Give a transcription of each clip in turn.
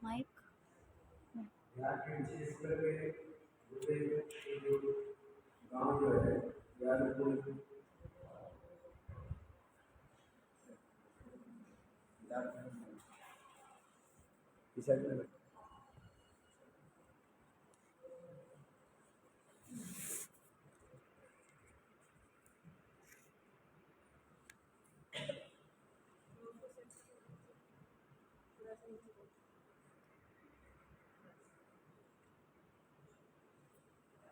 Mic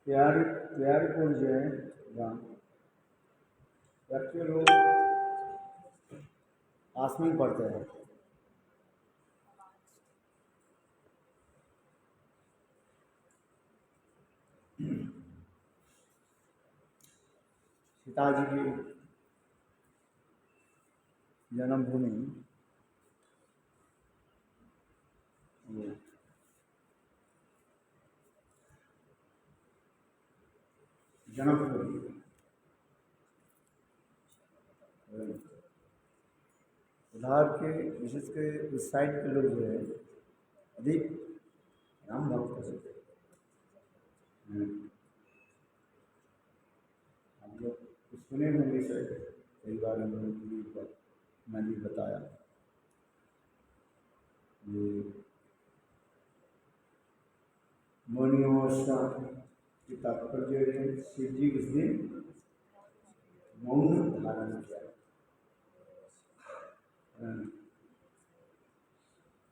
प्यार प्यार कुंज है जहाँ बच्चे लोग पास में पढ़ते हैं। सीता जी की जन्मभूमि जनकपुर, उधार के विशेष के उस साइड के लोग जो है अधिक राम भक्त होते हैं। हम लोग सुने होंगे सर, कई बार हम लोग मैं भी बताया ये मौनियों की तात्पर्य है शिव जी उस दिन मौन धारण किया।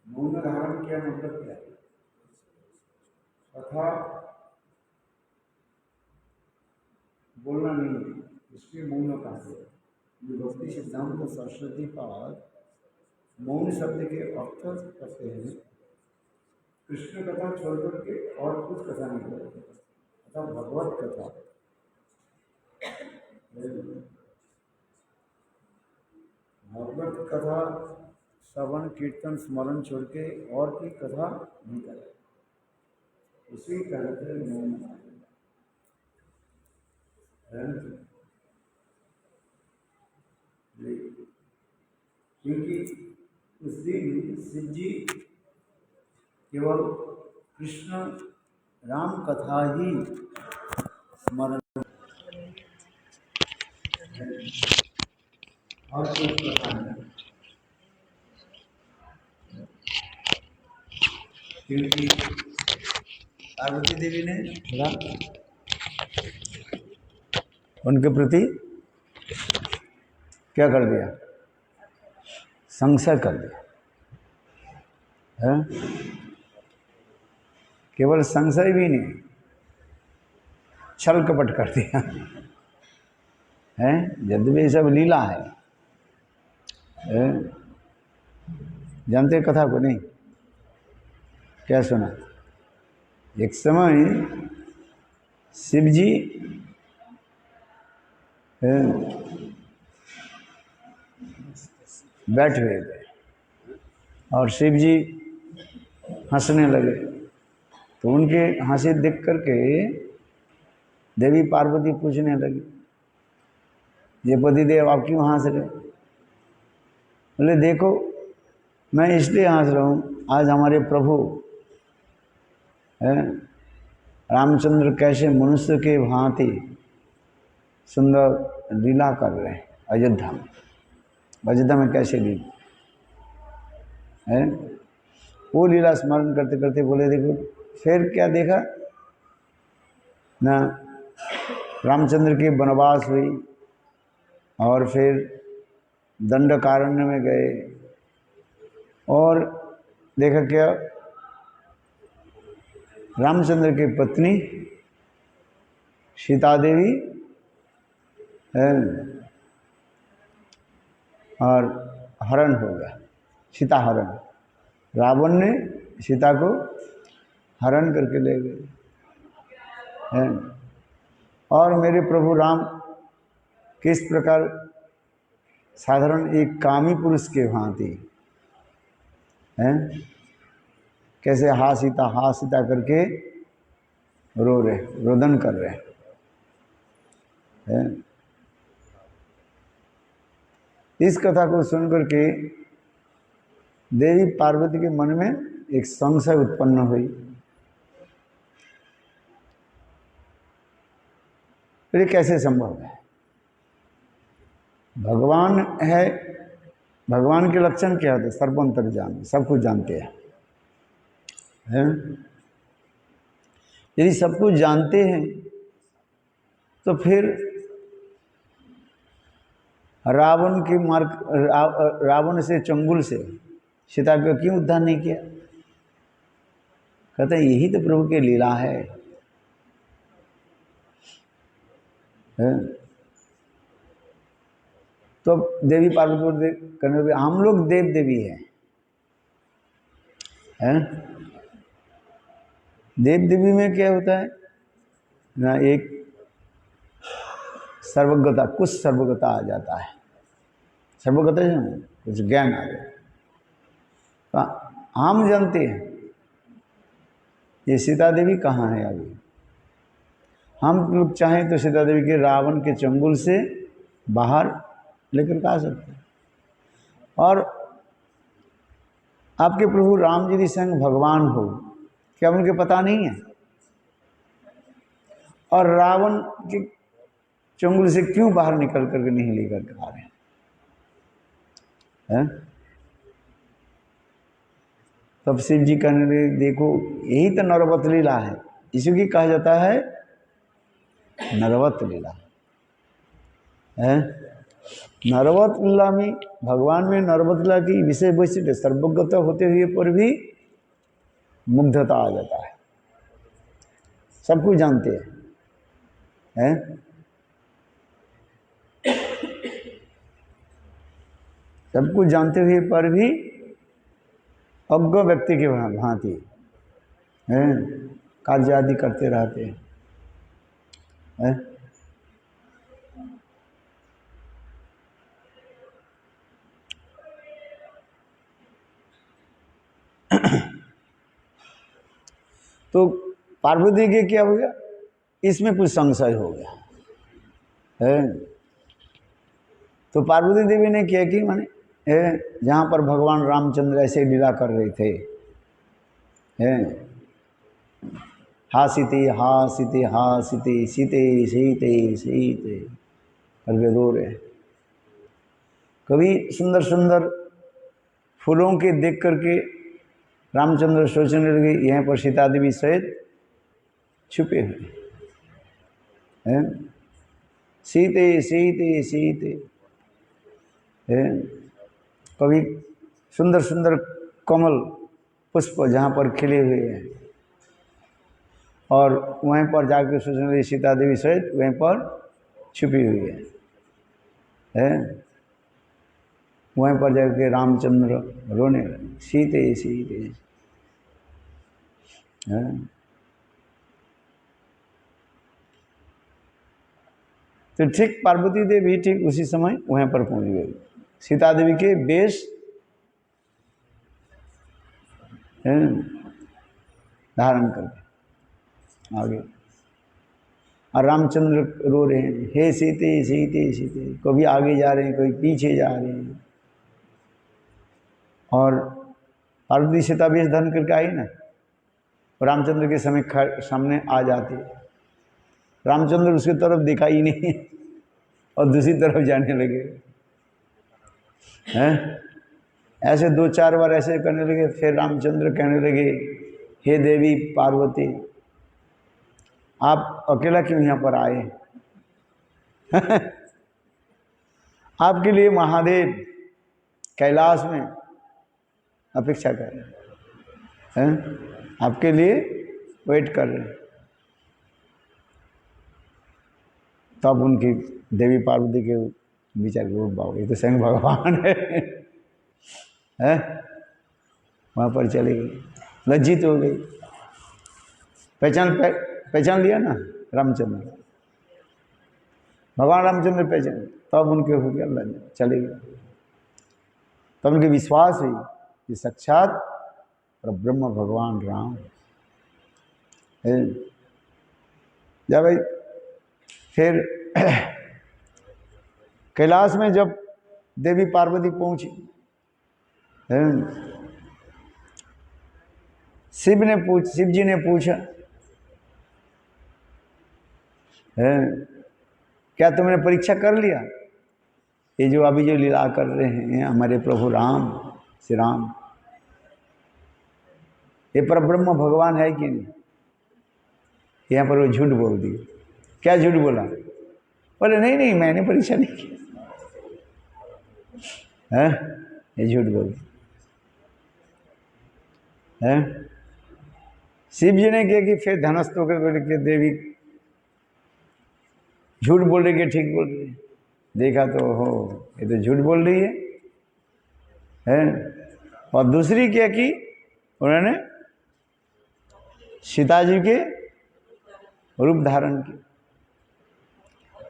मौन धारण किया मतलब क्या है? कथा बोलना नहीं है, इसलिए मौन कहा गया। भक्ति सिद्धांत सरस्वती पाद मौन शब्द के अर्थ करते हैं कृष्ण कथा छोड़कर के और कुछ कथा नहीं करते, अर्थात भगवत कथा। भगवत कथा श्रवण कीर्तन स्मरण छोड़ के और की कथा नहीं करे, उसी कहते हैं मौन। क्योंकि उस दिन शिव जी केवल कृष्ण राम कथा ही स्मरण और कुछ कथा नहीं, क्योंकि पार्वती देवी ने उनके प्रति क्या कर दिया? संशय कर दिया है? केवल संशय भी नहीं, छल कपट कर दिया है। यद्यपि ये सब लीला है, जानते कथा को नहीं? क्या सुना? एक समय शिव जी बैठ गए थे और शिव जी हंसने लगे, तो उनके हंसी देख करके देवी पार्वती पूछने लगी, ये पतिदेव आप क्यों हंस रहे? बोले देखो मैं इसलिए हंस रहा हूँ, आज हमारे प्रभु रामचंद्र कैसे मनुष्य के भांति सुंदर लीला कर रहे हैं अयोध्या में। अयोध्या में कैसे लीला है, वो लीला स्मरण करते करते बोले देखो फिर क्या देखा ना, रामचंद्र की वनवास हुई और फिर दंडकारण्य में गए और देखा क्या, रामचंद्र की पत्नी सीता देवी और हरण हो गया, सीता हरण। रावण ने सीता को हरण करके ले गए हैं। और मेरे प्रभु राम किस प्रकार साधारण एक कामी पुरुष के भांति हैं, कैसे हा सीता करके रो रहे, रोदन कर रहे हैं। है। इस कथा को सुनकर के देवी पार्वती के मन में एक संशय उत्पन्न हुई। फिर ये कैसे संभव है? भगवान है, भगवान के लक्षण क्या होते? सर्वंतर्यामी, सब कुछ जानते हैं। यदि सब कुछ जानते हैं तो फिर रावण के रावण से, चंगुल से सीता को क्यों उद्धार नहीं किया? कहते हैं यही तो प्रभु की लीला है। तो देवी पार्वती करने लगे, हम लोग देव देवी हैं, देव देवी में क्या होता है ना, एक सर्वज्ञता, कुछ सर्वज्ञता आ जाता है। सर्वज्ञता है ना, कुछ ज्ञान आ जाता है। तो हम जानते हैं ये सीता देवी कहाँ है। अभी हम लोग चाहें तो सीता देवी के रावण के चंगुल से बाहर लेकर आ सकते हैं। और आपके प्रभु राम जी स्वयं भगवान हो, क्या उनके पता नहीं है? और रावण के चंगुल से क्यों बाहर निकल करके नहीं लेकर के आ रहे हैं? तब शिव जी कहने लगे, देखो यही तो नरवत लीला है, इसी की कहा जाता है नरवत लीला है। नरवत लीला में, भगवान में नरवत लीला की विशेष वैशिष्ट्य सर्वज्ञता होते हुए पर भी मुग्धता आ जाता है। सब कुछ जानते हैं, सब कुछ जानते हुए पर भी अज्ञ व्यक्ति के भांति कार्य आदि करते रहते हैं। तो पार्वती के क्या हो गया? इसमें कुछ संशय हो गया है। तो पार्वती देवी ने क्या की, माने जहाँ पर भगवान रामचंद्र ऐसे लीला कर रहे थे, हासिते हासिते हासिते सीते सीते सीते करके रो रहे। कभी सुंदर सुंदर फूलों के देख करके रामचंद्र सोचने लगे यहाँ पर सीता देवी सहित छुपे हुए हैं। सीते सीते सीते कभी सुंदर सुंदर कमल पुष्प जहाँ पर खिले हुए हैं, और वहीं पर जाकर सोचने लगे सीता देवी सहित वहीं पर छुपी हुई है। वहीं पर जाकर रामचंद्र रोने लगे, सीते सीते। तो ठीक पार्वती देवी ठीक उसी समय वहीं पर पहुंच गई, सीता देवी के वेश धारण करके आगे। और रामचंद्र रो रहे हैं, हे सीते सीते सीते, कभी आगे जा रहे हैं, कभी पीछे जा रहे हैं। और पार्वती सीता वेश धारण करके आई ना, रामचंद्र के समय सामने आ जाते, रामचंद्र उसकी तरफ दिखाई नहीं और दूसरी तरफ जाने लगे हैं। ऐसे 2-4 बार ऐसे करने लगे। फिर रामचंद्र कहने लगे, हे देवी पार्वती, आप अकेला क्यों यहाँ पर आए? आपके लिए महादेव कैलाश में अपेक्षा कर रहे हैं, आपके लिए वेट कर रहे हैं। तब उनकी देवी पार्वती के विचार रूप बाबू, ये तो स्वयं भगवान है, वहाँ पर चली गई, लज्जित हो गई। पहचान लिया ना रामचंद्र, भगवान रामचंद्र पहचान, तब उनके हो गया लज्जा, चले गए। तब उनके विश्वास हुई कि साक्षात और ब्रह्म भगवान राम है। जब भाई फिर कैलाश में जब देवी पार्वती पहुंची, शिव जी ने पूछा, क्या तुमने परीक्षा कर लिया? ये जो अभी जो लीला कर रहे हैं हमारे प्रभु राम, श्री राम, ये परब्रह्म भगवान है कि नहीं? यहाँ पर वो झूठ बोल दिए। क्या झूठ बोला? बोले नहीं नहीं मैंने परीक्षा नहीं की है। ये झूठ बोल है। शिव जी ने क्या कि फिर धनुष तोड़ के देवी झूठ बोल रही है, ठीक बोल रही है। देखा तो हो ये तो झूठ बोल रही है। और दूसरी क्या की, उन्होंने सीता जी के रूप धारण किया,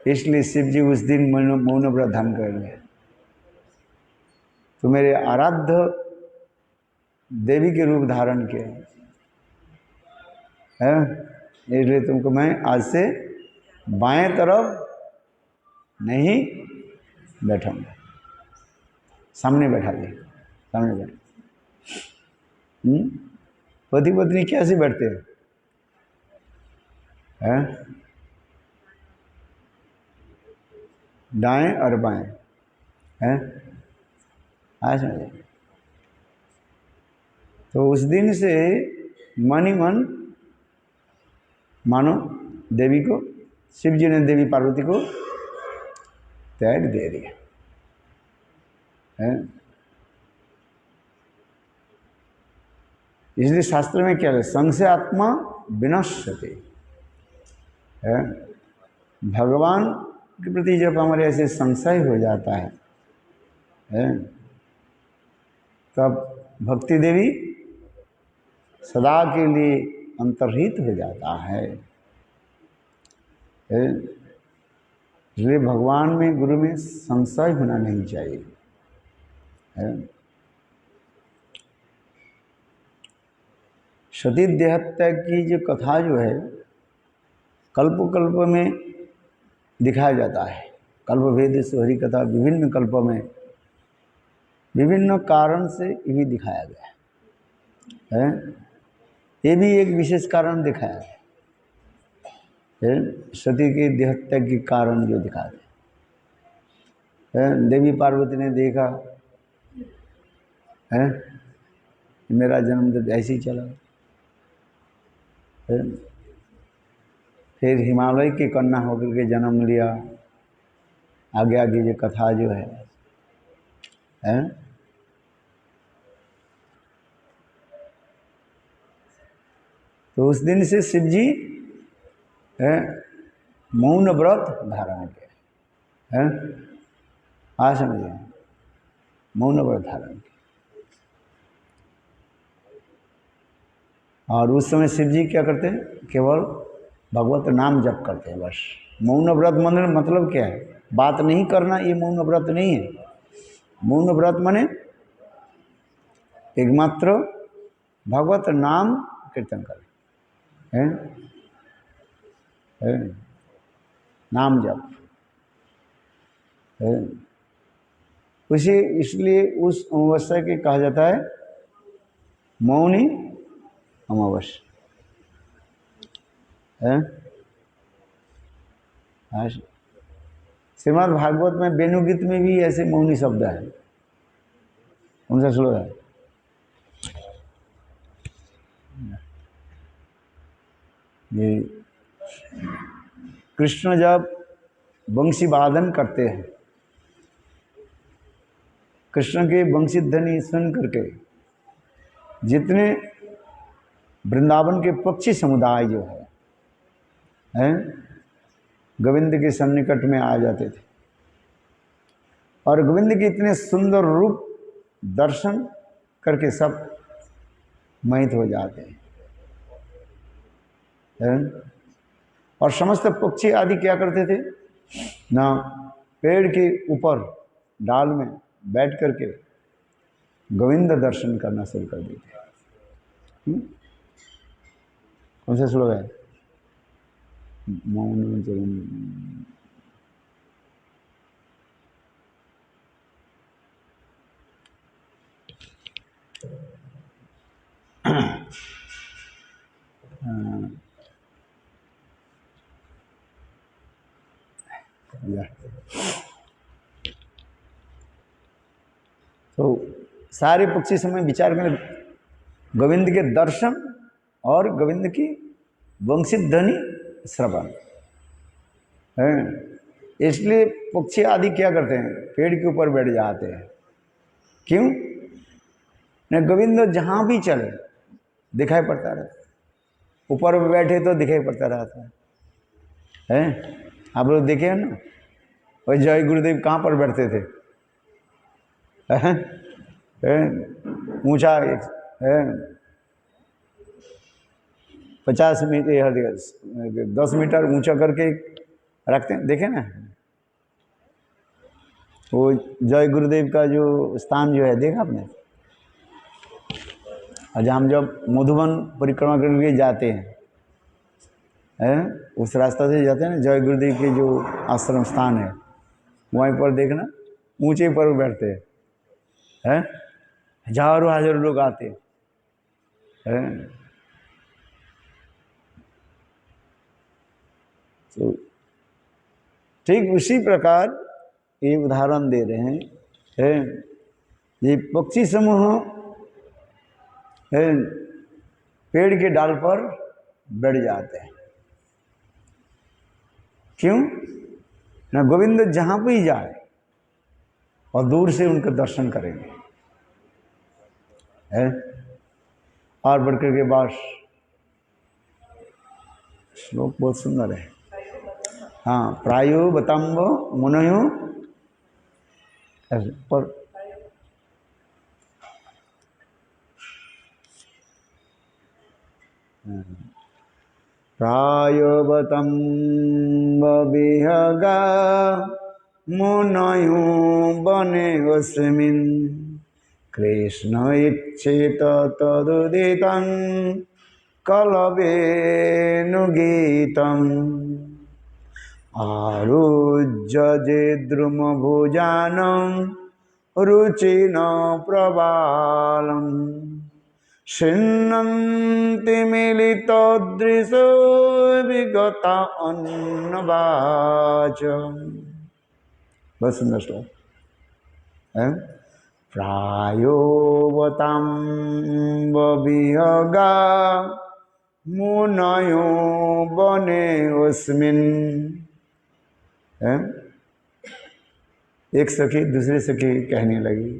इसलिए शिव जी उस दिन मौन व्रत धारण कर लिया। तो मेरे आराध्य देवी के रूप धारण किया है, इसलिए तुमको मैं आज से बाएं तरफ नहीं बैठाऊंगा, सामने बैठा दिया, सामने बैठा। पति पत्नी कैसे बैठते हैं? दाएं और बाएं हैं। आज तो उस दिन से मन ही मन मानो देवी को, शिव जी ने देवी पार्वती को त्याग दे दिया है। इसलिए शास्त्र में क्या है, संशय आत्मा विनश्यते है। भगवान के प्रति जब हमारे ऐसे संशय हो जाता है तब भक्ति देवी सदा के लिए अंतर्हित हो जाता है। इसलिए भगवान में, गुरु में संशय होना नहीं चाहिए है। सती देहत्या की जो कथा जो है कल्प कल्प में दिखाया जाता है। कल्प भेद से हरि कथा, विभिन्न कल्पों में विभिन्न कारण से ये भी दिखाया गया है। ये भी एक विशेष कारण दिखाया है, सती की देहत्या के कारण जो दिखाते हैं। देवी पार्वती ने देखा है मेरा जन्म तो ऐसे ही चला है। फिर हिमालय की कन्या होकर के जन्म लिया। आगे आगे जो कथा जो है तो उस दिन से शिव जी मौन व्रत धारण किया है। आज समझिए, मौन व्रत धारण किया। और उस समय शिव जी क्या करते हैं? केवल भगवत नाम जप करते हैं बस। मौन व्रत मतलब क्या है? बात नहीं करना, ये मौन व्रत नहीं है। मौन व्रत माने एकमात्र भगवत नाम कीर्तन करें है? नाम जप है। उसी इसलिए उस अमावस्या के कहा जाता है मौनी अमावस्या है। श्रीमद् भागवत में वेणुगीत में भी ऐसे मौनी शब्द है। कौन सा श्लोक है? ये कृष्ण जब वंशी वादन करते हैं, कृष्ण के वंशी ध्वनि सुन करके जितने वृंदावन के पक्षी समुदाय जो है गोविंद के सन्निकट में आ जाते थे और गोविंद के इतने सुंदर रूप दर्शन करके सब मोहित हो जाते हैं। और समस्त पक्षी आदि क्या करते थे ना, पेड़ के ऊपर डाल में बैठ करके गोविंद दर्शन करना शुरू कर देते। कौन सा श्लोक है? मौन दिया। तो सारे पक्षी समय विचार करें, गोविंद के दर्शन और गोविंद की वंशी ध्वनि श्रवण है। इसलिए पक्षी आदि क्या करते हैं, पेड़ के ऊपर बैठ जाते हैं। क्यों? न गोविंद जहाँ भी चले दिखाई पड़ता रहता, ऊपर बैठे तो दिखाई पड़ता रहता है। आप लोग देखे हैं ना, वही जय गुरुदेव कहाँ पर बैठते थे? ऊंचा 50 मीटर 10 मीटर ऊंचा करके रखते हैं, देखे ना? वो जय गुरुदेव का जो स्थान जो है, देखा आपने? और जब हम जब मधुबन परिक्रमा करके जाते हैं, उस रास्ता से जाते हैं ना, जय गुरुदेव के जो आश्रम स्थान है, वहीं पर देखना ऊंचे पर बैठते हैं, हजारों हजारों लोग आते हैं। तो ठीक उसी प्रकार ये उदाहरण दे रहे हैं। ये पक्षी समूह पेड़ के डाल पर बैठ जाते हैं। क्यों? ना गोविंद जहाँ भी जाए और दूर से उनका दर्शन करेंगे। और बढ़कर के बाद श्लोक बहुत सुंदर है। हाँ, प्रायो बताम्ब मुनयो पर प्रायोबतं विहगा मुनयो बने अस्मिन् कृष्ण इच्छित तदुदितं कलवेनुगीतम् आरुज्य द्रुमभुजानं रुचिन प्रबालम् शृण्वन्ति मिलितदृशो विगता अन्नवाच। बहुत सुंदर श्लोक है। प्रायोवतां विहगा मुनयो बने अस्मिन्। एक सखी दूसरी सखी कहने लगी,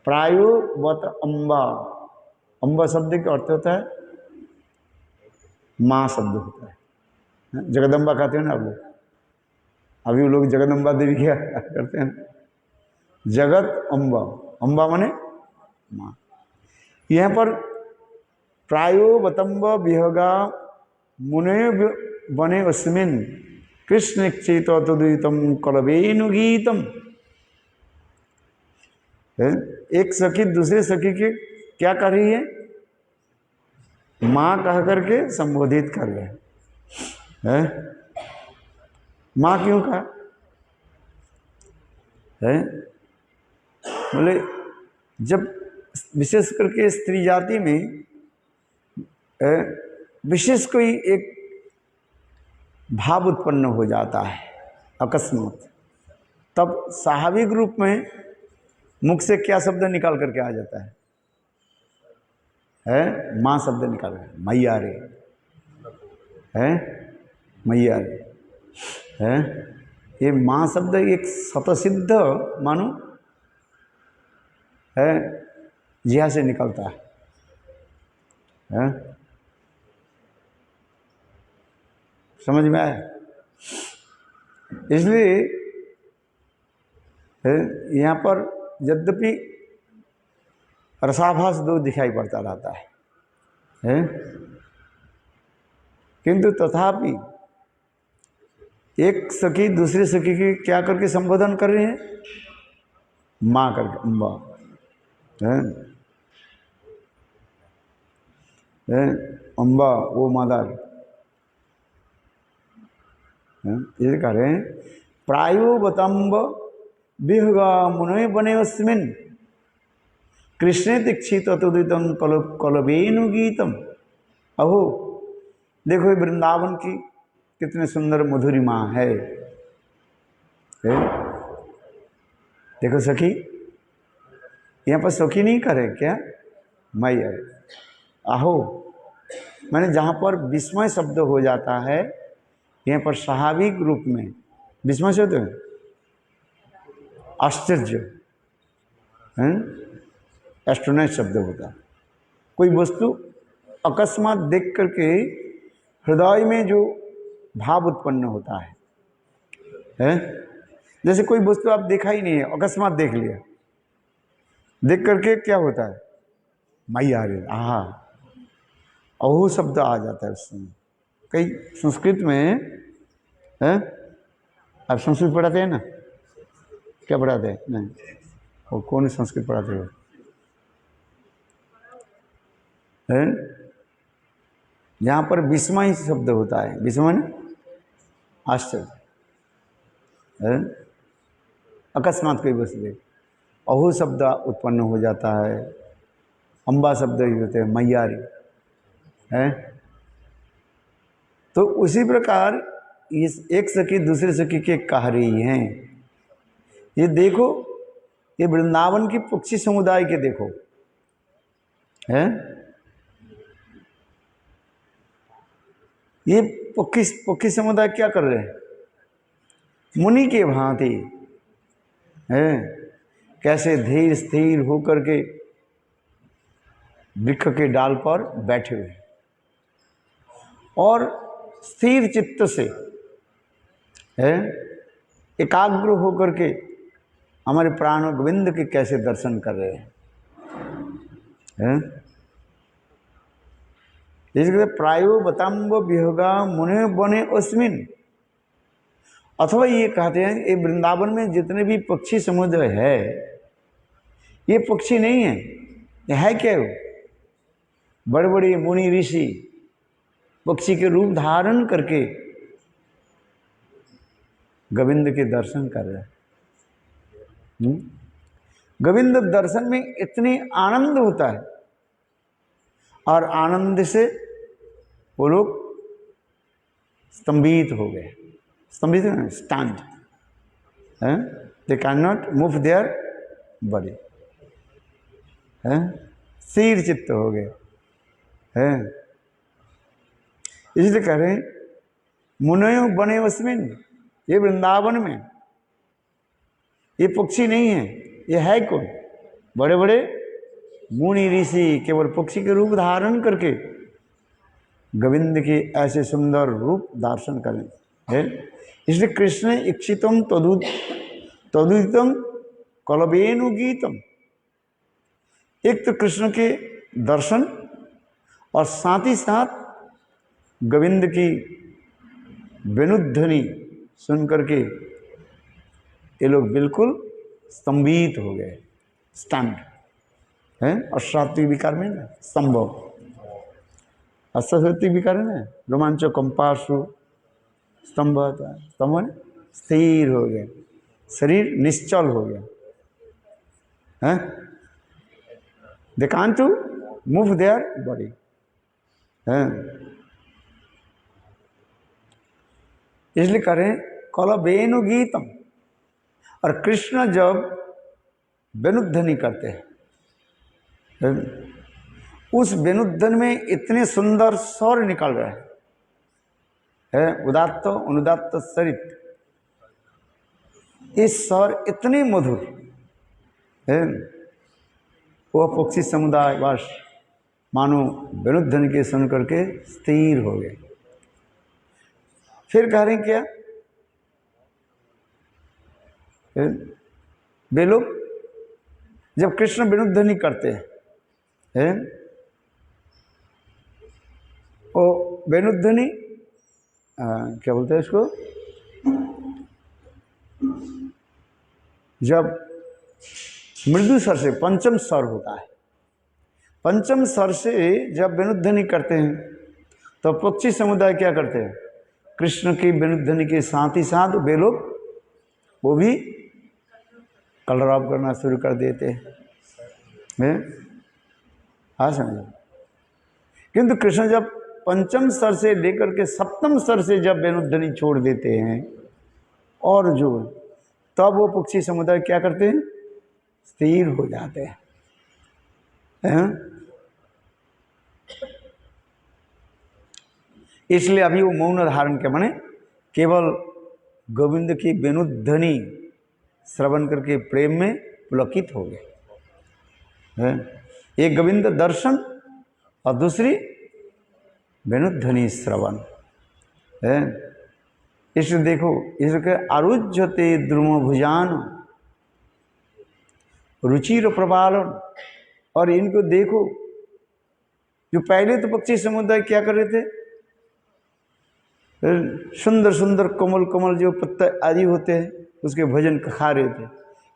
प्रायोवत अम्बा। अम्बा शब्द का अर्थ होता है माँ शब्द होता है। जगदम्बा कहते हैं ना आप लोग, अभी वो लोग जगदम्बा देवी क्या करते हैं, जगत अम्बा, अम्बा माने माँ। यहाँ पर प्रायोवतम्ब विहगा मुनयो बने अस्मिन् कृष्ण इच्छित तदुदितं कलवेनुगीतम्। एक सखी दूसरे सखी के क्या कर रही है, माँ कह करके संबोधित कर रहे हैं। माँ क्यों कहा है? बोले जब विशेष करके स्त्री जाति में विशेष कोई एक भाव उत्पन्न हो जाता है अकस्मात, तब स्वाभाविक रूप में मुख से क्या शब्द निकाल करके आ जाता है? माँ शब्द निकाल रहे, मैया रे, मैया रे है। ये माँ शब्द एक स्वतसिद्ध मानो है, जिहा से निकलता है। समझ में आया? इसलिए यहाँ पर यद्यपि रसाभास दो दिखाई पड़ता रहता है, किंतु तथापि एक सखी दूसरी सखी की क्या करके संबोधन कर रहे हैं? माँ करके, अम्बा अम्बा वो मदर। ये कह रहे हैं प्रायोवतम्ब विहगा मुनयो बने अस्मिन् कृष्णे दीक्षित तदुदितं कलवेनुगीतम्। अहो देखो वृंदावन की कितने सुंदर मधुरिमा है। है? देखो सखी, यहाँ पर सखी नहीं करे क्या, मैया आहो, मैंने जहाँ पर विस्मय शब्द हो जाता है, यहाँ पर स्वाभाविक रूप में विस्मय शब्द आश्चर्य है, एस्ट्रोनॉट शब्द होता है। कोई वस्तु अकस्मात देख करके हृदय में जो भाव उत्पन्न होता है? जैसे कोई वस्तु आप देखा ही नहीं है, अकस्मात देख लिया, देख करके क्या होता है, मैया रे आहा, अहो शब्द आ जाता है उस समय। कई संस्कृत में है, आप संस्कृत पढ़ाते हैं ना, क्या पढ़ाते हैं? नहीं, वो कौन संस्कृत पढ़ाते हो? यहाँ पर विस्मय शब्द होता है, विस्मय आश्चर्य, अकस्मात कोई वस्तु देख, अहो शब्द उत्पन्न हो जाता है, अम्बा शब्द ही होते हैं, मैयारी है। तो उसी प्रकार इस एक सखी दूसरे सखी के कह रही हैं, ये देखो, ये वृंदावन की पक्षी समुदाय के देखो है, ये पक्षी समुदाय क्या कर रहे हैं, मुनि के भांति है, कैसे धीर स्थिर होकर के वृक्ष के डाल पर बैठे हुए और स्थिर चित्त से है, एकाग्र होकर के हमारे प्राण गोविंद के कैसे दर्शन कर रहे हैं। इसलिए प्रायो बताम्ब विहगा मुने बने अस्मिन, अथवा ये कहते हैं ये वृंदावन में जितने भी पक्षी समुद्र है, ये पक्षी नहीं है, ये है क्या? वो बड़े बड़े मुनि ऋषि पक्षी के रूप धारण करके गोविंद के दर्शन कर रहे हैं। गोविंद दर्शन में इतने आनंद होता है और आनंद से वो लोग स्तंभित हो गए, स्तंभित stand, they can not move their body, स्थिर चित्त हो गए हैं। इसलिए कह रहे हैं मुनयो बने अस्मिन, ये वृंदावन में ये पक्षी नहीं है, ये है कौन? बड़े बड़े मुनि ऋषि केवल पक्षी के रूप धारण करके गोविंद के ऐसे सुंदर रूप दर्शन करें है। इसलिए कृष्ण इच्छितम तदुदितम कलबेनु गीतम, एक तो कृष्ण के दर्शन और साथ ही साथ गोविंद की वेणुध्वनि सुन करके ये लोग बिल्कुल स्तंभित हो गए, स्टैंड है। और सात्विक विकार में ना संभव, और सात्विक विकार है ना रोमांचो कंपासु स्तंभ होता है, स्तंभ ने स्थिर हो गए, शरीर निश्चल हो गया है, they can't to move their body है। इसलिए करें कल वेणु गीतम, और कृष्ण जब वेणुध्वनि करते हैं, उस वेणुध्वनि में इतने सुंदर स्वर निकल रहे हैं, उदात्त अनुदात्त सरित, इस स्वर इतने मधुर है, वह पक्षी समुदाय बस मानो वेणुध्वनि के सुन करके स्थिर हो गए। फिर कह रहे हैं क्या, वे लोग जब कृष्ण वेणुध्वनि करते हैं, वो वेणुध्वनि क्या बोलते हैं इसको, जब मृदु स्वर से, पंचम स्वर होता है, पंचम स्वर से जब वेणुध्वनि करते हैं तो पक्षी समुदाय क्या करते हैं, कृष्ण की वेणुध्वनि के साथ ही साथ वे लोग वो भी कलरव करना शुरू कर देते हैं। हाँ समझो, किंतु कृष्ण जब पंचम स्तर से लेकर के सप्तम स्तर से जब वेणुध्वनि छोड़ देते हैं और जो तब वो पक्षी समुदाय क्या करते हैं, स्थिर हो जाते हैं। इसलिए अभी वो मौन धारण के माने केवल गोविंद की वेणुध्वनि श्रवण करके प्रेम में पुलकित हो गए। एक गोविंद दर्शन और दूसरी वेणुध्वनि श्रवण है। इसलिए देखो, इसके आरुज्यते द्रुम भुजान रुचिर प्रबालन। और इनको देखो, जो पहले तो पक्षी समुदाय क्या कर रहे थे, सुंदर सुंदर कमल कमल जो पत्ते आदि होते हैं उसके भजन खा रहे थे,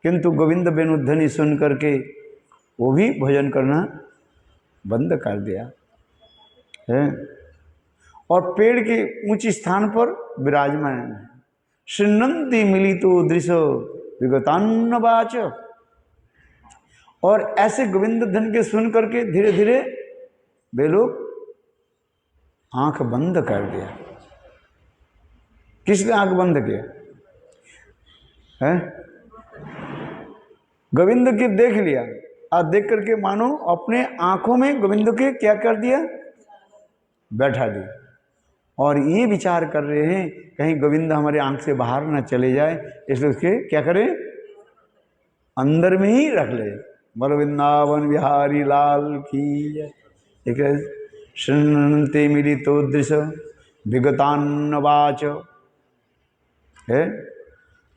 किंतु गोविंद वेणुध्वनि सुन करके वो भी भजन करना बंद कर दिया है। और पेड़ के ऊंचे स्थान पर विराजमान है। शृण्वन्ति मिलितो दृशो विगतान्नवाच। और ऐसे गोविंद धन के सुन करके धीरे धीरे वे लोग आंख बंद कर दिया। किसने आंख बंद किया है? गोविंद के देख लिया और देख करके मानो अपने आंखों में गोविंद के क्या कर दिया, बैठा दिया। और ये विचार कर रहे हैं कहीं गोविंद हमारे आंख से बाहर ना चले जाए, इसलिए उसके क्या करें, अंदर में ही रख ले। बोलो वृंदावन बिहारी लाल की। शृण्वन्ति मिलितो दृश्य विगतान्नवाच है।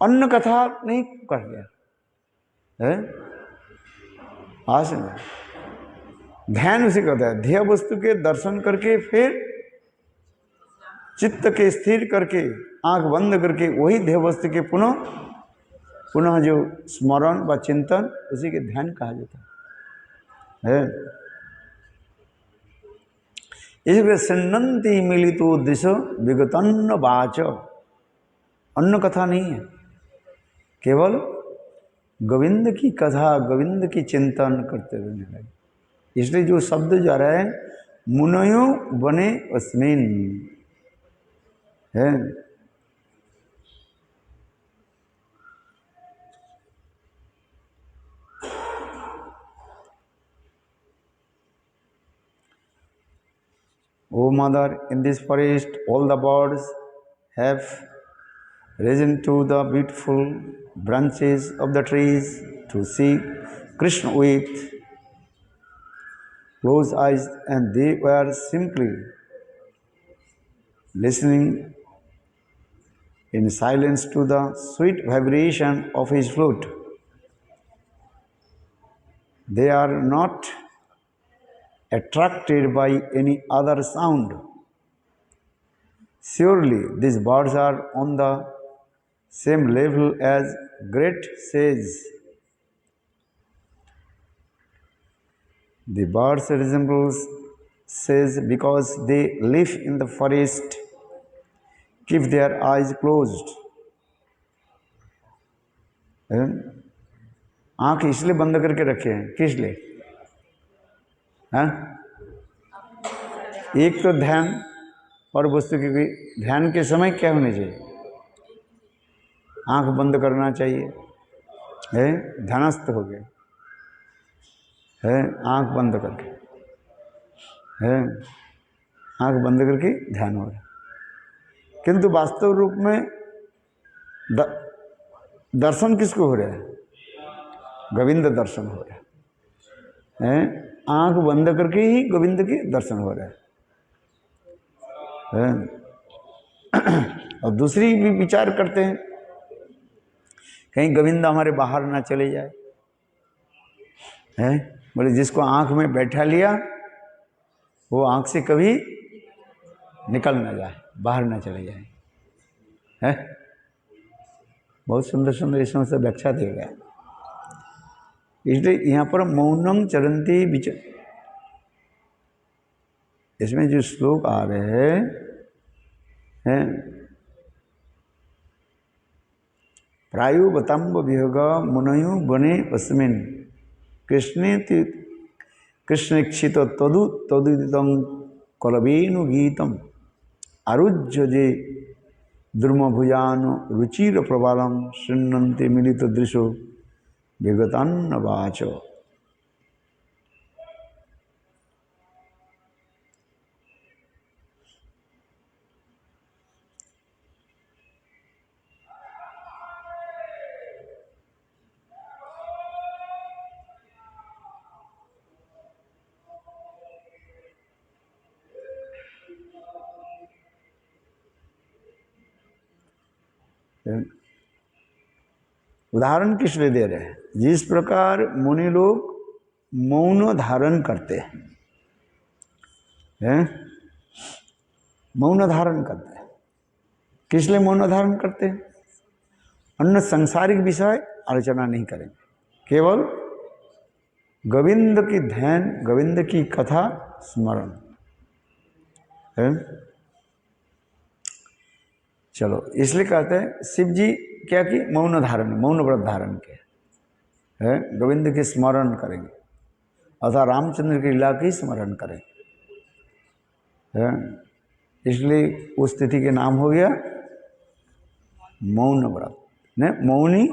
अन्न कथा नहीं कर गया है। आज ध्यान उसे कहता है, ध्येय वस्तु के दर्शन करके फिर चित्त के स्थिर करके आंख बंद करके वही ध्येय वस्तु के पुनः पुनः जो स्मरण व चिंतन, उसी के ध्यान कहा जाता है। इसलिए शृण्वन्ति मिलितो दृश्य विगतन्न वाच। अन्न कथा नहीं है, केवल गोविंद की कथा, गोविंद की चिंतन करते रहने लगे। इसलिए जो शब्द जा रहा है, मुनयो बने अस्मिन है। O mother, in this forest all the birds have risen to the beautiful branches of the trees to see Krishna with closed eyes, and they were simply listening in silence to the sweet vibration of his flute. They are not attracted by any other sound. Surely these birds are on the same level as great sages. The birds resemble sages because they live in the forest, keep their eyes closed. आंख इसलिए बंद करके रखे हैं, किस लिए? हाँ, एक तो ध्यान और वस्तु की ध्यान के समय क्या होने चाहिए, आंख बंद करना चाहिए है, ध्यानस्थ हो गए है, आंख बंद करके है, आंख बंद करके ध्यान हो रहा है। किंतु वास्तव रूप में दर्शन किसको हो रहा है? गोविंद दर्शन हो रहा है। आंख बंद करके ही गोविंद के दर्शन हो रहा है। और दूसरी भी विचार करते हैं कहीं गोविंद हमारे बाहर ना चले जाए है। बोले जिसको आंख में बैठा लिया वो आंख से कभी निकल ना जाए, बाहर ना चले जाए है। बहुत सुंदर सुंदर इसमें से व्याख्या दिया गया। इसलिए यहाँ पर मौनम चरंती विच, इसमें जो श्लोक आ रहे हैं, प्रायो बताम्ब विहग मुनयो बने अस्मिन कृष्णेक्षित तदु तदुदितं कलवेनु गीतम आरुज्य जे द्रुमभुजान रुचिर प्रबालम शृण्वन्ति मिलित दृशो विगतान्न वाचो। उदाहरण किस लिए दे रहे हैं? जिस प्रकार मुनि लोग मौन धारण करते हैं, मौन धारण करते हैं, किस लिए मौन धारण करते हैं? अन्य सांसारिक विषय आलोचना नहीं करेंगे, केवल गोविंद की ध्यान, गोविंद की कथा स्मरण है। चलो, इसलिए कहते हैं शिव जी क्या कि मौन धारण, मौन व्रत धारण के है, गोविंद के स्मरण करेंगे अर्थात रामचंद्र की लीला की स्मरण करेंगे है। इसलिए उस तिथि के नाम हो गया मौन व्रत, ने मौनी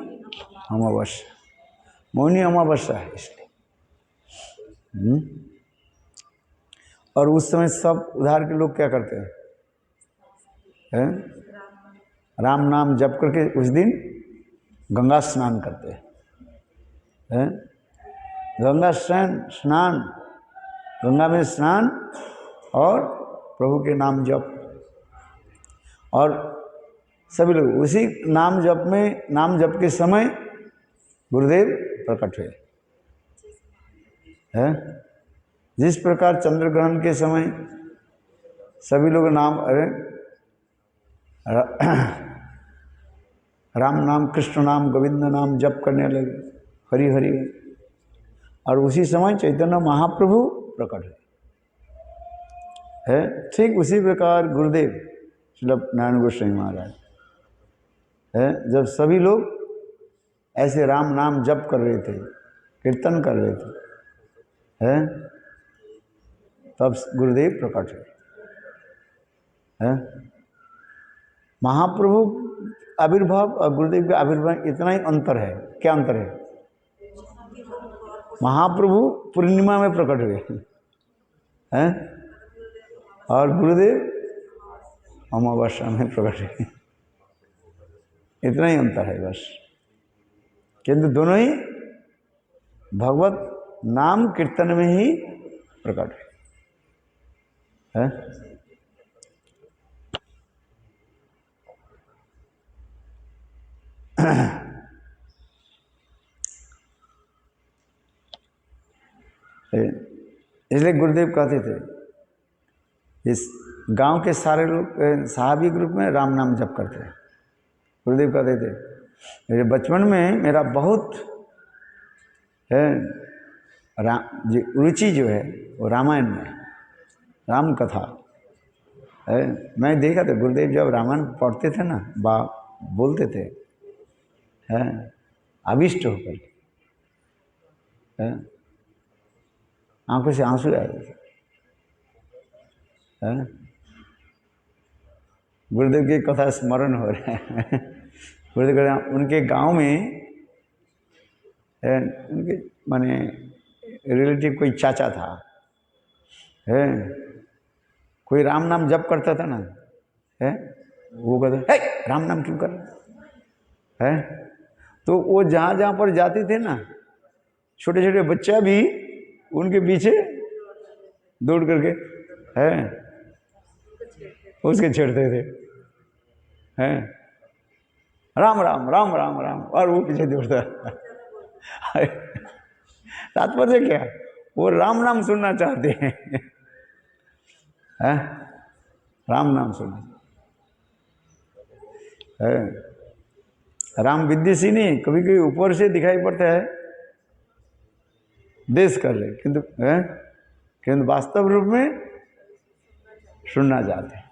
अमावस्या, मौनी अमावस्या है इसलिए। और उस समय सब उधार के लोग क्या करते हैं? राम नाम जप करके उस दिन गंगा स्नान करते हैं। गंगा स्नान, गंगा में स्नान और प्रभु के नाम जप, और सभी लोग उसी नाम जप में, नाम जप के समय गुरुदेव प्रकट हुए हैं। जिस प्रकार चंद्र ग्रहण के समय सभी लोग नाम, अरे राम नाम, कृष्ण नाम, गोविंद नाम जप करने लगे, हरि हरि, और उसी समय चैतन्य महाप्रभु प्रकट है। ठीक उसी प्रकार गुरुदेव श्री नारायण गोस्वामी महाराज है, जब सभी लोग ऐसे राम नाम जप कर रहे थे, कीर्तन कर रहे थे है, तब गुरुदेव प्रकट है। महाप्रभु आविर्भाव और गुरुदेव का आविर्भाव इतना ही अंतर है। क्या अंतर है? महाप्रभु पूर्णिमा में प्रकट हुए हैं और गुरुदेव अमावस्या में प्रकट हुए, इतना ही अंतर है बस। किंतु दोनों ही भगवत नाम कीर्तन में ही प्रकट है। इसलिए गुरुदेव कहते थे, इस गांव के सारे लोग साहबी ग्रुप में राम नाम जप करते हैं। गुरुदेव कहते थे मेरे बचपन में मेरा बहुत है रुचि जो है वो रामायण में, राम कथा है। मैं देखा था गुरुदेव जब रामायण पढ़ते थे ना, बोलते थे है, आविष्ट होकर है, आंखों से आंसू आ रहे थे। गुरुदेव की कथा स्मरण हो रहा है। गुरुदेव उनके गांव में उनके माने रिलेटिव कोई चाचा था है, कोई राम नाम जप करता था ना है, वो कहते राम नाम क्यों कर रहे है। तो वो जहाँ जहाँ पर जाते थे ना, छोटे छोटे बच्चा भी उनके पीछे दौड़ करके है उसके छेड़ते थे हैं, राम राम राम राम राम, और वो पीछे दौड़ता। तात्पर्य क्या? वो राम नाम सुनना चाहते हैं है? राम नाम सुनना है। राम विद्वेषी नहीं, कभी कभी ऊपर से दिखाई पड़ता है देश कर रहे, किंतु वास्तव रूप में सुनना चाहते हैं।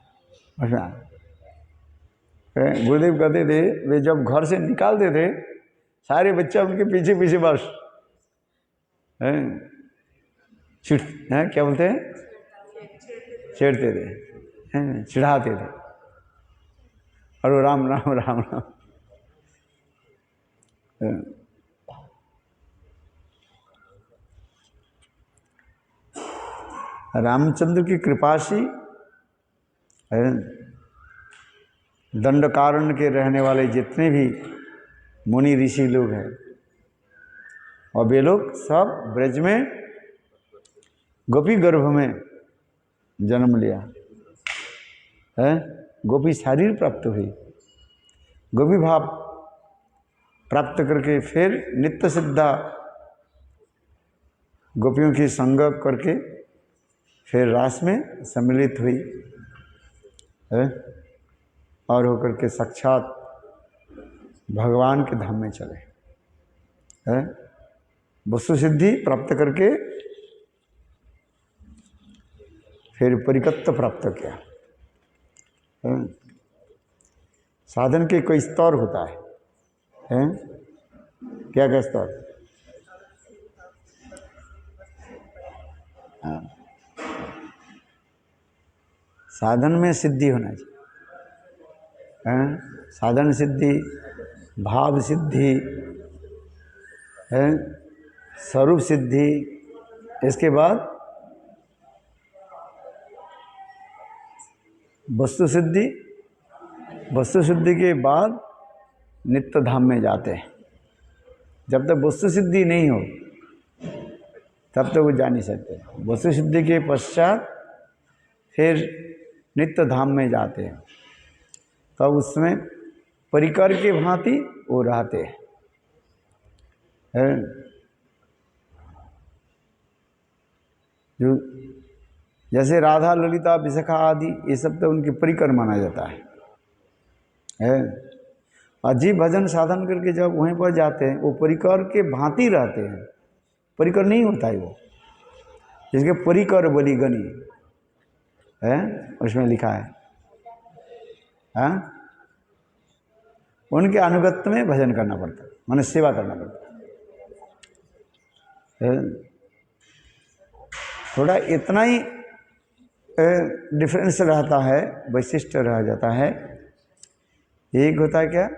गुरुदेव कहते थे वे जब घर से निकालते थे सारे बच्चा उनके पीछे पीछे बस क्या बोलते हैं, छेड़ते थे, चिढ़ाते थे और राम राम राम राम। रामचंद्र की कृपा से दंडकारण्य के रहने वाले जितने भी मुनि ऋषि लोग हैं, और वे लोग सब ब्रज में गोपी गर्भ में जन्म लिया है। गोपी शरीर प्राप्त हुई, गोपी भाव प्राप्त करके फिर नित्य सिद्धा गोपियों की संग करके फिर रास में सम्मिलित हुई है, और होकर के साक्षात भगवान के धाम में चले है। वस्तु सिद्धि प्राप्त करके फिर परिकत्व प्राप्त किया है। साधन के कोई स्तर होता है? क्या क्या स्तर? हाँ, साधन में सिद्धि होना चाहिए है। साधन सिद्धि, भाव सिद्धि है, स्वरूप सिद्धि, इसके बाद वस्तु सिद्धि, वस्तु सिद्धि के बाद नित्य धाम में जाते हैं। जब तक वस्तु सिद्धि नहीं हो तब तक वो जा नहीं सकते। वस्तु सिद्धि के पश्चात फिर नित्य धाम में जाते हैं, तब उसमें परिकर के भांति वो रहते हैं। जो जैसे राधा, ललिता, विशाखा आदि ये सब तो उनके परिकर माना जाता है। अजीब भजन साधन करके जब वहीं पर जाते हैं, वो परिकर के भांति रहते हैं। परिकर नहीं होता है वो, जिसके परिकर बलिगनी है उसमें लिखा है। हाँ, उनके अनुगत्य में भजन करना पड़ता है, माने सेवा करना पड़ता है। थोड़ा इतना ही डिफरेंस रहता है, वैशिष्ट रह जाता है। एक होता है क्या,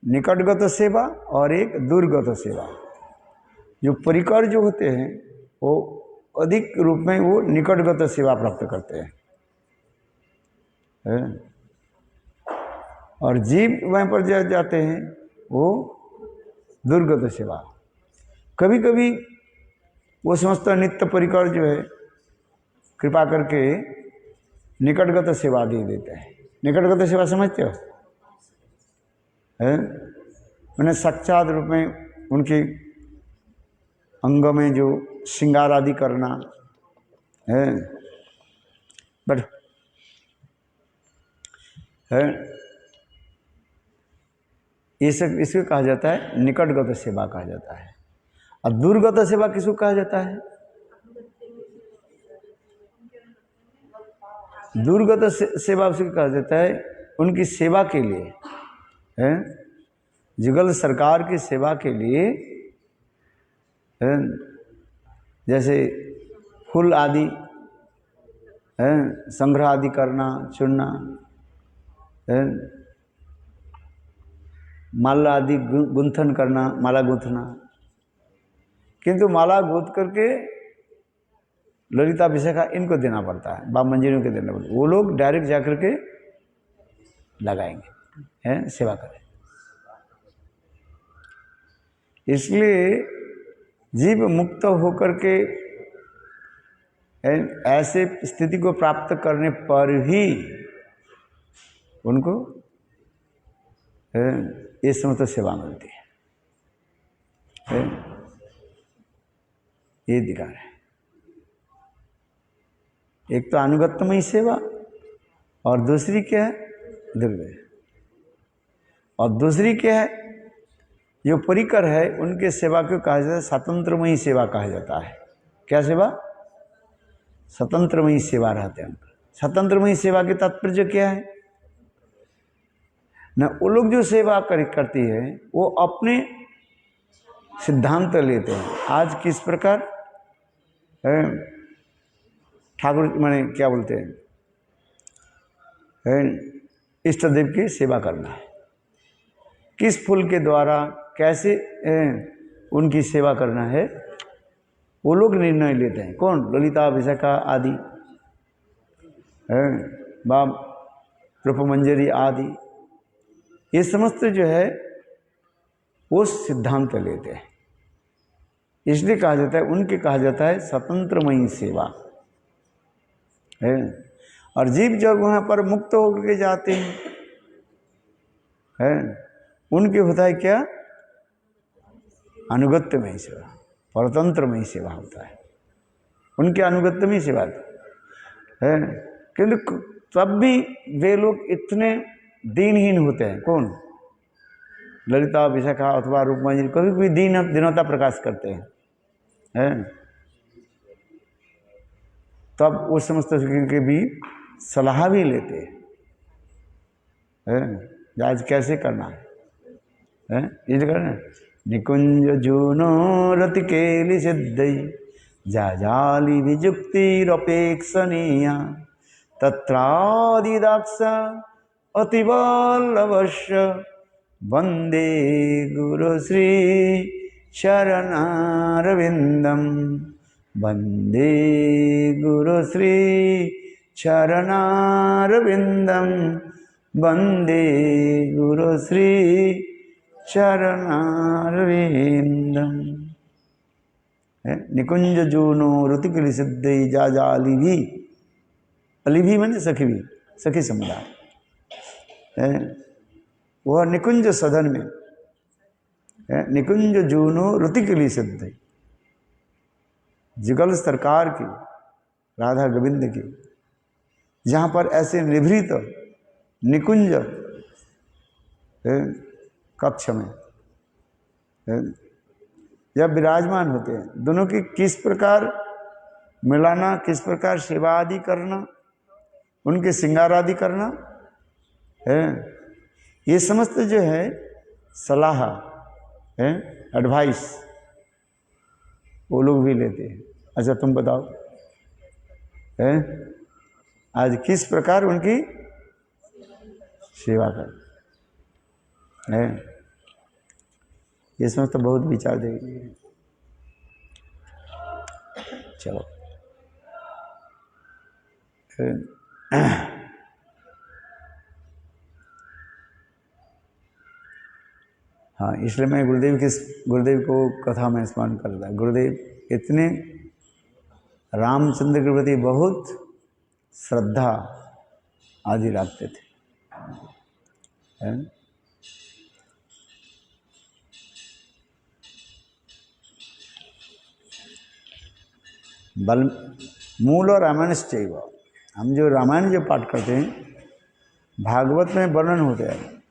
निकटगत सेवा और एक दूरगत सेवा। जो परिकर जो होते हैं वो अधिक रूप में वो निकटगत सेवा प्राप्त करते हैं, और जीव वहीं पर जाते हैं वो दूरगत सेवा। कभी कभी वो समझता नित्य परिकर जो है कृपा करके निकटगत सेवा दे देते हैं। निकटगत सेवा समझते हो? है मैंने साक्षात रूप में उनके अंग में जो श्रृंगार आदि करना है, बट है ये सब इसको कहा जाता है निकटगत सेवा कहा जाता है। और दूरगत सेवा किसको कहा जाता है? दूरगत सेवा उसको कहा जाता है उनकी सेवा के लिए है, जुगल सरकार की सेवा के लिए है, जैसे फूल आदि है संग्रह आदि करना, चुनना है, माला आदि गुंथन करना, माला गूंथना। किंतु माला गूंथ करके ललिता विशाखा इनको देना पड़ता है, बाप मंजिलों को देना पड़ता है। वो लोग डायरेक्ट जाकर के लगाएंगे हैं, सेवा करें। इसलिए जीव मुक्त होकर के ऐसे स्थिति को प्राप्त करने पर ही उनको ये समस्त सेवा मिलती है। ये अधिकार है। एक तो अनुगत्यमयी सेवा और दूसरी क्या है? दुर्व्यय। और दूसरी क्या है? जो परिकर है उनके सेवा को कहा जाता है स्वतंत्रमयी सेवा कहा जाता है। क्या सेवा? स्वतंत्रमयी सेवा रहते हैं। स्वतंत्रमयी सेवा के तात्पर्य क्या है न? वो लोग जो सेवा करती है वो अपने सिद्धांत लेते हैं। आज किस प्रकार ठाकुर माने क्या बोलते हैं इष्ट देव की सेवा करना है। किस फूल के द्वारा कैसे उनकी सेवा करना है वो लोग निर्णय लेते हैं। कौन? ललिता, विशाखा आदि, बाम रूपमंजरी आदि, ये समस्त जो है वो सिद्धांत लेते हैं। इसलिए कहा जाता है, उनके कहा जाता है स्वतंत्रमयी सेवा है। और जीव जब वहाँ पर मुक्त होकर के जाते हैं उनके होता है क्या? अनुगत्यमयी सेवा, परतंत्रमयी सेवा होता है उनके, अनुगत्यमयी सेवा है। किंतु तब भी वे लोग इतने दीनहीन होते हैं। कौन? ललिता, विशाखा अथवा रूपमंजरी कभी भी दीनता प्रकाश करते हैं तब वो समस्त के भी सलाह भी लेते हैं आज कैसे करना है ये करना। निकुंज जूनो रति केलि सिद्धई जाजाली विजुक्तिरपेक्षणीय तत्रादिदाक्ष अतिवल्लभस्य वंदे गुरु श्री चरणारविंदम वंदे गुरु श्री चरणारविंदम वंदे गुरु श्री चरणारविंदम। निकुंज जूनो ऋतिकिल सिद्धि जाजा अलिभी, अलिभी माने सखी भी, सखी समुदाय वह निकुंज सदन में निकुंज जूनो ऋतिकिल सिद्धि, जुगल सरकार की, राधा गोविंद की, जहाँ पर ऐसे निभृत निकुंज कक्ष में जब विराजमान होते हैं, दोनों की किस प्रकार मिलाना, किस प्रकार सेवा आदि करना, उनके श्रृंगार आदि करना है, ये समस्त जो है सलाह है, एडवाइस वो लोग भी लेते हैं। अच्छा तुम बताओ है आज किस प्रकार उनकी सेवा कर है, इसमें तो बहुत विचार देगी। चलो हाँ, इसलिए मैं गुरुदेव को कथा में स्मरण कर रहा। गुरुदेव इतने रामचंद्र के प्रति बहुत श्रद्धा आदि रखते थे मूल और रामायणश्चैव, हम जो रामायण जो पाठ करते हैं भागवत में वर्णन होते हैं।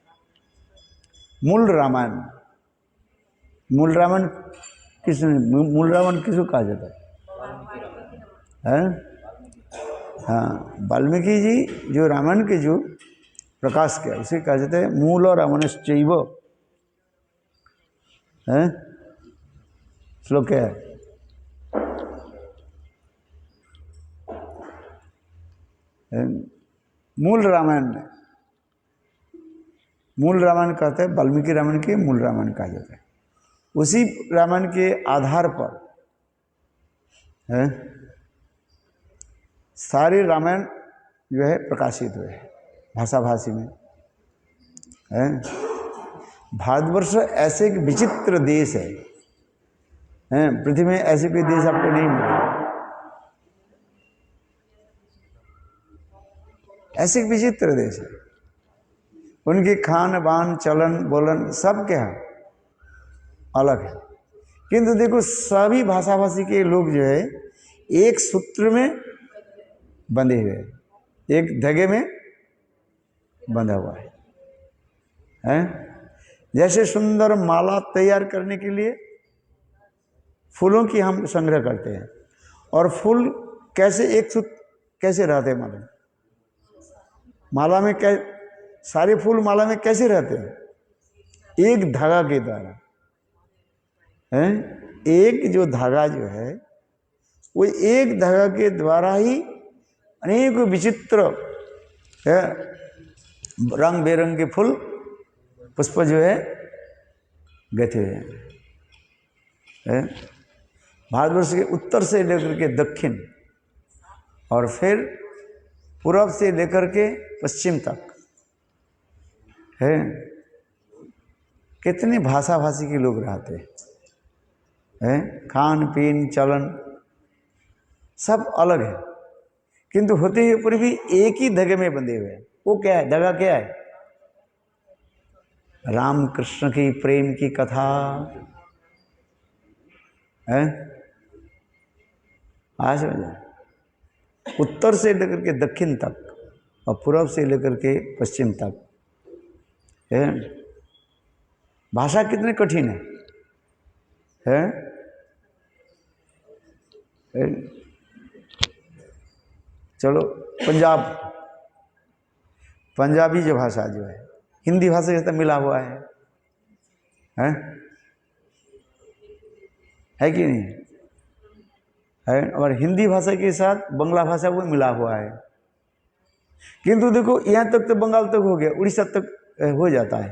मूल रामायण किसको कहा जाता है? हाँ, वाल्मीकि जी जो रामायण के जो प्रकाश किया उसे कहा जाता है मूल और रामायणश्चैव। श्लोक क्या है? मूल रामायण में, मूल रामायण कहते हैं वाल्मीकि रामायण के मूल रामायण कहा जाता है। उसी रामायण के आधार पर सारे रामायण जो है प्रकाशित हुए भाषा भाषी में। भारतवर्ष ऐसे एक विचित्र देश है, पृथ्वी में ऐसे कोई देश आपको नहीं मिलेगा। ऐसे एक विचित्र देश है, उनके खान बान चलन बोलन सब क्या है अलग है। किंतु देखो सभी भाषा भाषी के लोग जो है एक सूत्र में बंधे हुए हैं, एक धागे में बंधा हुआ है। जैसे सुंदर माला तैयार करने के लिए फूलों की हम संग्रह करते हैं, और फूल कैसे एक सूत्र कैसे रहते हैं माला में सारे फूल माला में कैसे रहते हैं? एक धागा के द्वारा एक जो धागा जो है वो एक धागा के द्वारा ही अनेक विचित्र रंग बेरंगे फूल पुष्प जो है गथे हुए हैं। भारतवर्ष के उत्तर से लेकर के दक्षिण और फिर पूर्व से लेकर के पश्चिम तक है। कितने भाषा भाषी के लोग रहते हैं, खान पीन चलन सब अलग है, किंतु होते हुए पर भी एक ही धागे में बंधे हुए हैं। वो क्या है? धागा क्या है? राम कृष्ण की प्रेम की कथा है। आज उत्तर से लेकर के दक्षिण तक और पूर्व से लेकर के पश्चिम तक है। भाषा कितनी कठिन है? चलो पंजाबी जो भाषा जो है हिंदी भाषा के साथ मिला हुआ है कि नहीं है? और हिंदी भाषा के साथ बंगला भाषा वो मिला हुआ है। किंतु देखो यहाँ तक तो बंगाल तक हो गया, उड़ीसा तक हो जाता है,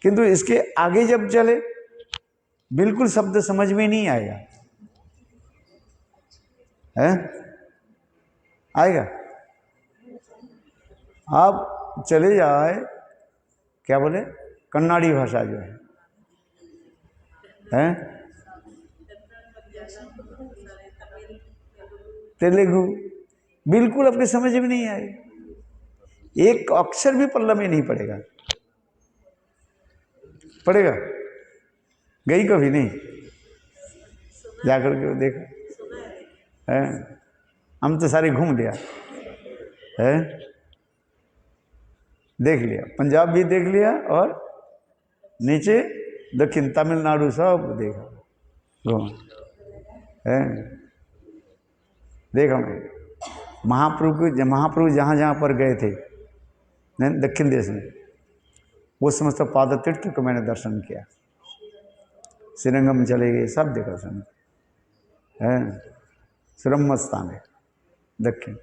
किंतु इसके आगे जब चले बिल्कुल शब्द समझ में नहीं आएगा है? आएगा? आप चले जाए क्या बोले कन्नाड़ी भाषा जो है तेलुगु, बिल्कुल आपके समझ में नहीं आएगा। एक अक्षर भी पल्ला में नहीं पड़ेगा। पड़ेगा? गई कभी नहीं जाकर के देखा है? हम तो सारे घूम लिया है, देख लिया, पंजाब भी देख लिया और नीचे दक्षिण तमिलनाडु सब देखा घूम है। देखा मैं महाप्रभु जहाँ जहाँ पर गए थे दक्षिण देश में, वो समस्त पाद तीर्थ को मैंने दर्शन किया। श्रीरंगम चले गए, सब देखा दर्शन है। सुरम्य स्थान है दक्षिण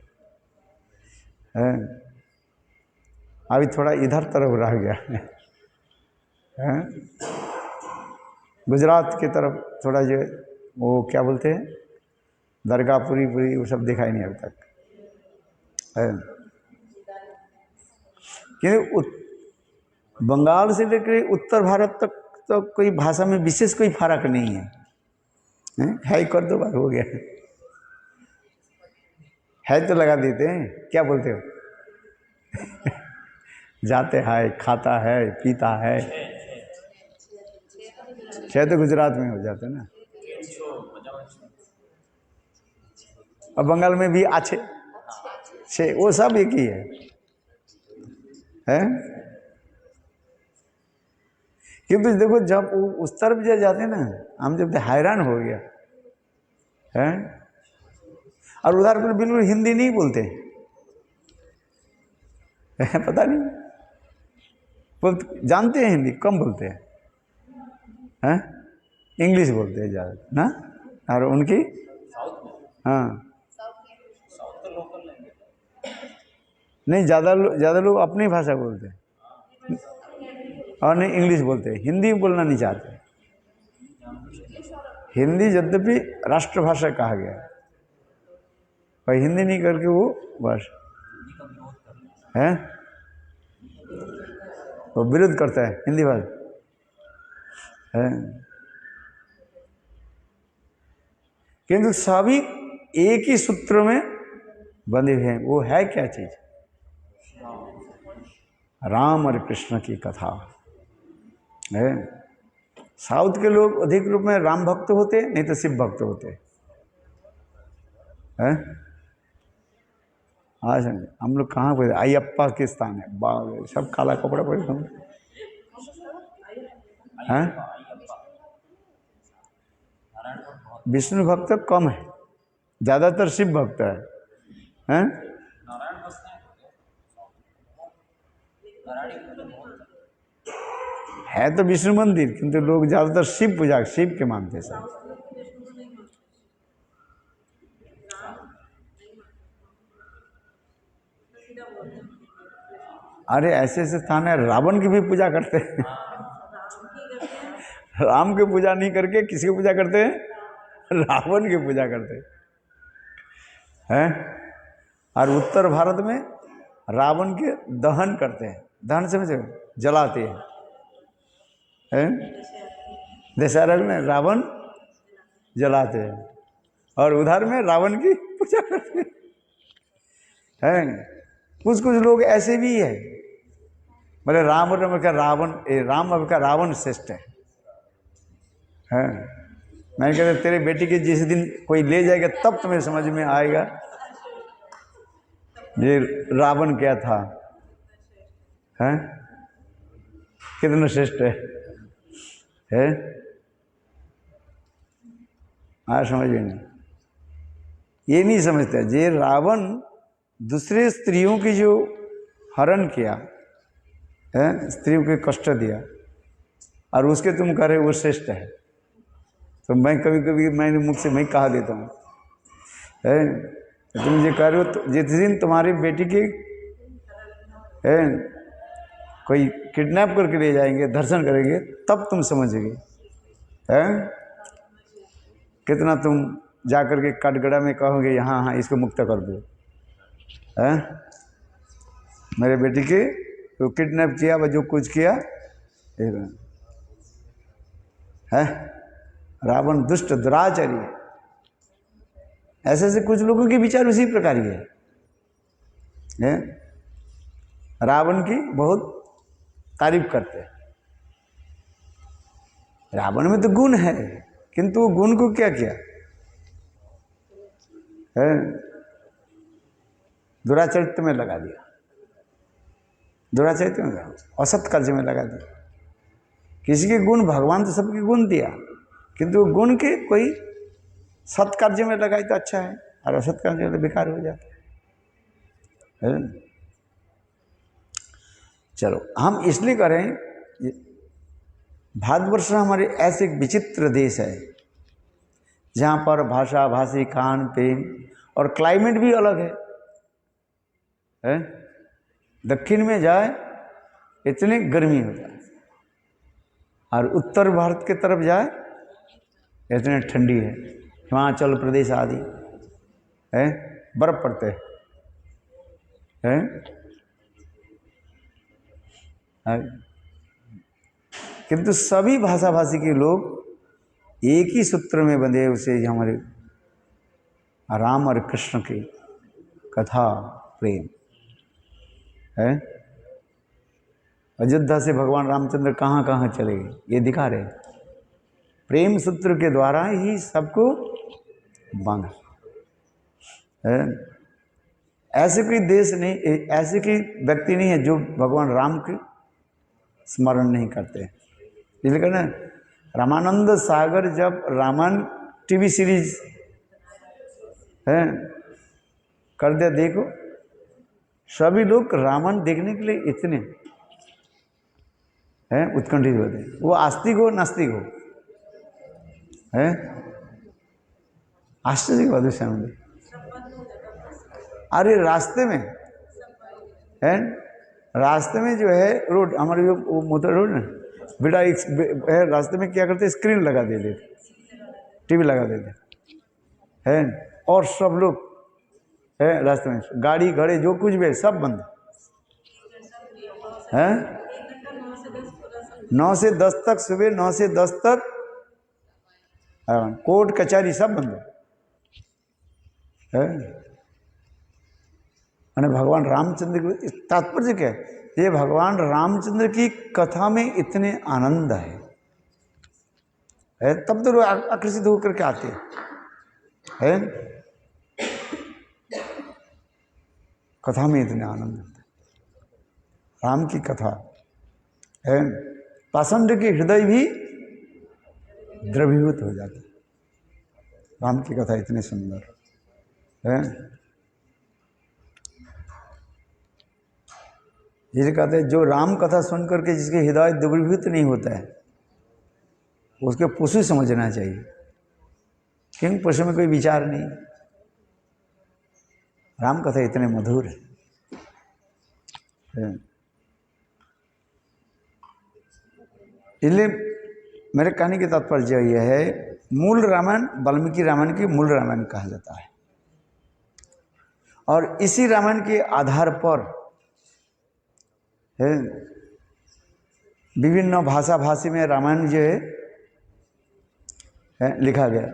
है। अभी थोड़ा इधर तरफ रह गया है, गुजरात की तरफ थोड़ा जो वो क्या बोलते हैं दरगाह पूरी वो सब दिखाई नहीं अभी तक है। क्योंकि बंगाल से लेकर उत्तर भारत तक तो कोई भाषा में विशेष कोई फर्क नहीं है कर दो बार हो गया है तो लगा देते हैं, क्या बोलते हो जाते है, खाता है, पीता है, शायद तो गुजरात में हो जाते ना, और बंगाल में भी अच्छे छे, वो सब एक ही है? किंतु देखो जब उस तरफ जब जाते ना, हम जब हैरान हो गया है। और उधर पर बिल्कुल हिंदी नहीं बोलते पता नहीं, जानते हैं हिंदी कम बोलते हैं, इंग्लिश बोलते हैं ज़्यादा ना। और उनकी हाँ नहीं, ज़्यादा लोग अपनी भाषा बोलते हैं और नहीं इंग्लिश बोलते हैं, हिंदी बोलना नहीं चाहते। हिंदी यद्यपि राष्ट्रभाषा कहा गया है, पर हिंदी नहीं करके वो बस है, वो विरोध करता है हिंदी भाषा है। किंतु सभी एक ही सूत्र में बंधे हुए हैं। वो है क्या चीज? राम और कृष्ण की कथा है। साउथ के लोग अधिक रूप में राम भक्त होते, नहीं तो शिव भक्त होते हैं। आज हम लोग कहाँ पे अयप्पा के स्थान है, बाग सब काला कपड़ा पहने हम हैं। विष्णु भक्त कम है, ज्यादातर शिव भक्त हैं। है तो विष्णु मंदिर, किंतु लोग ज्यादातर शिव पूजा शिव के मानते सब। अरे ऐसे ऐसे स्थान है रावण की भी पूजा करते हैं। राम की पूजा नहीं करके किसकी पूजा करते हैं? रावण की पूजा करते हैं। और उत्तर भारत में रावण के दहन करते हैं। दहन से जलाते हैं। दशहरा में रावण जलाते हैं और उधर में रावण की पूजा करते हैं। कुछ कुछ लोग ऐसे भी है, बोले राम और का रावण, राम अब का रावण श्रेष्ठ है। मैंने कहते तेरे बेटी के जिस दिन कोई ले जाएगा तब तुम्हें समझ में आएगा ये रावण क्या था, हैं? कितना श्रेष्ठ है? आज समझ में नहीं, ये नहीं समझते। ये रावण दूसरे स्त्रियों की जो हरण किया है, स्त्रियों के कष्ट दिया और उसके तुम कह रहे वो श्रेष्ठ है। तो मैं कभी कभी मैंने मुख से मैं कहा देता हूँ, तुम ये कह रहे हो तो जिस दिन तुम्हारी बेटी की कोई किडनैप करके ले जाएंगे, दर्शन करेंगे, तब तुम समझोगे कितना तुम जाकर के कटगड़ा में कहोगे यहाँ हाँ इसको मुक्त कर दो। मेरे बेटी के तो किडनैप किया व जो कुछ किया है, रावण दुष्ट दुराचारी है। ऐसे ऐसे कुछ लोगों के विचार उसी प्रकार ही है। रावण की बहुत तारीफ करते हैं। रावण में तो गुण है, किंतु वो गुण को क्या किया है, दुराचरित्र में लगा दिया। दुराचरित्र में असत कार्य में लगा दिया। किसी के गुण, भगवान तो सबके गुण दिया, किंतु गुण के कोई सत कार्य में लगाई तो अच्छा है और असत कार्य में बेकार हो जाता है। चलो हम इसलिए करें, भारतवर्ष हमारे ऐसे एक विचित्र देश है जहाँ पर भाषा, भाषी, खान पीन और क्लाइमेट भी अलग है। दक्षिण में जाए इतनी गर्मी हो जाए और उत्तर भारत के तरफ जाए इतनी ठंडी है। हिमाचल प्रदेश आदि है, बर्फ पड़ते हैं। किंतु सभी भाषा भाषी के लोग एक ही सूत्र में बंधे, उसे हमारे राम और कृष्ण की कथा प्रेम है। अयोध्या से भगवान रामचंद्र कहाँ कहाँ चले गए ये दिखा रहे। प्रेम सूत्र के द्वारा ही सबको बांधा है। ऐसे कोई देश नहीं, ऐसे कोई व्यक्ति नहीं है जो भगवान राम के स्मरण नहीं करते। इसलिए कहना रामानंद सागर जब रामायण टीवी सीरीज है कर दिया, देखो सभी लोग रामायण देखने के लिए इतने हैं उत्कंठित होते हैं। वो आस्तिक हो नास्तिक हो है, आश्चर्य की बात है समझे। अरे रास्ते में है, रास्ते में जो है रोड, हमारे जो मोटर रोड ना बेटा, है रास्ते में क्या करते, स्क्रीन लगा देते, टीवी लगा देते है, और सब लोग है रास्ते में, गाड़ी घोड़े जो कुछ भी है सब बंद है। 9 से 10 तक, सुबह 9 से 10 तक कोर्ट कचहरी सब बंद है। मैंने भगवान रामचंद्र के तात्पर्य क्या है, ये भगवान रामचंद्र की कथा में इतने आनंद है, तब तो लोग आकर्षित होकर के आते हैं। कथा में इतने आनंद होता है। राम की कथा है, पाषंड के हृदय भी द्रवीभूत हो जाते। राम की कथा इतनी सुंदर है। जिसे कहते हैं जो राम कथा सुन करके जिसके हृदय द्रवीभूत नहीं होता है उसके पशु समझना चाहिए, क्योंकि पशु में कोई विचार नहीं। राम कथा इतने मधुर है। इसलिए मेरे कहने की तात्पर्य यह है, मूल रामायण वाल्मीकि रामायण की मूल रामायण कहा जाता है, और इसी रामायण के आधार पर विभिन्न भाषा भाषी में रामायण जो है लिखा गया,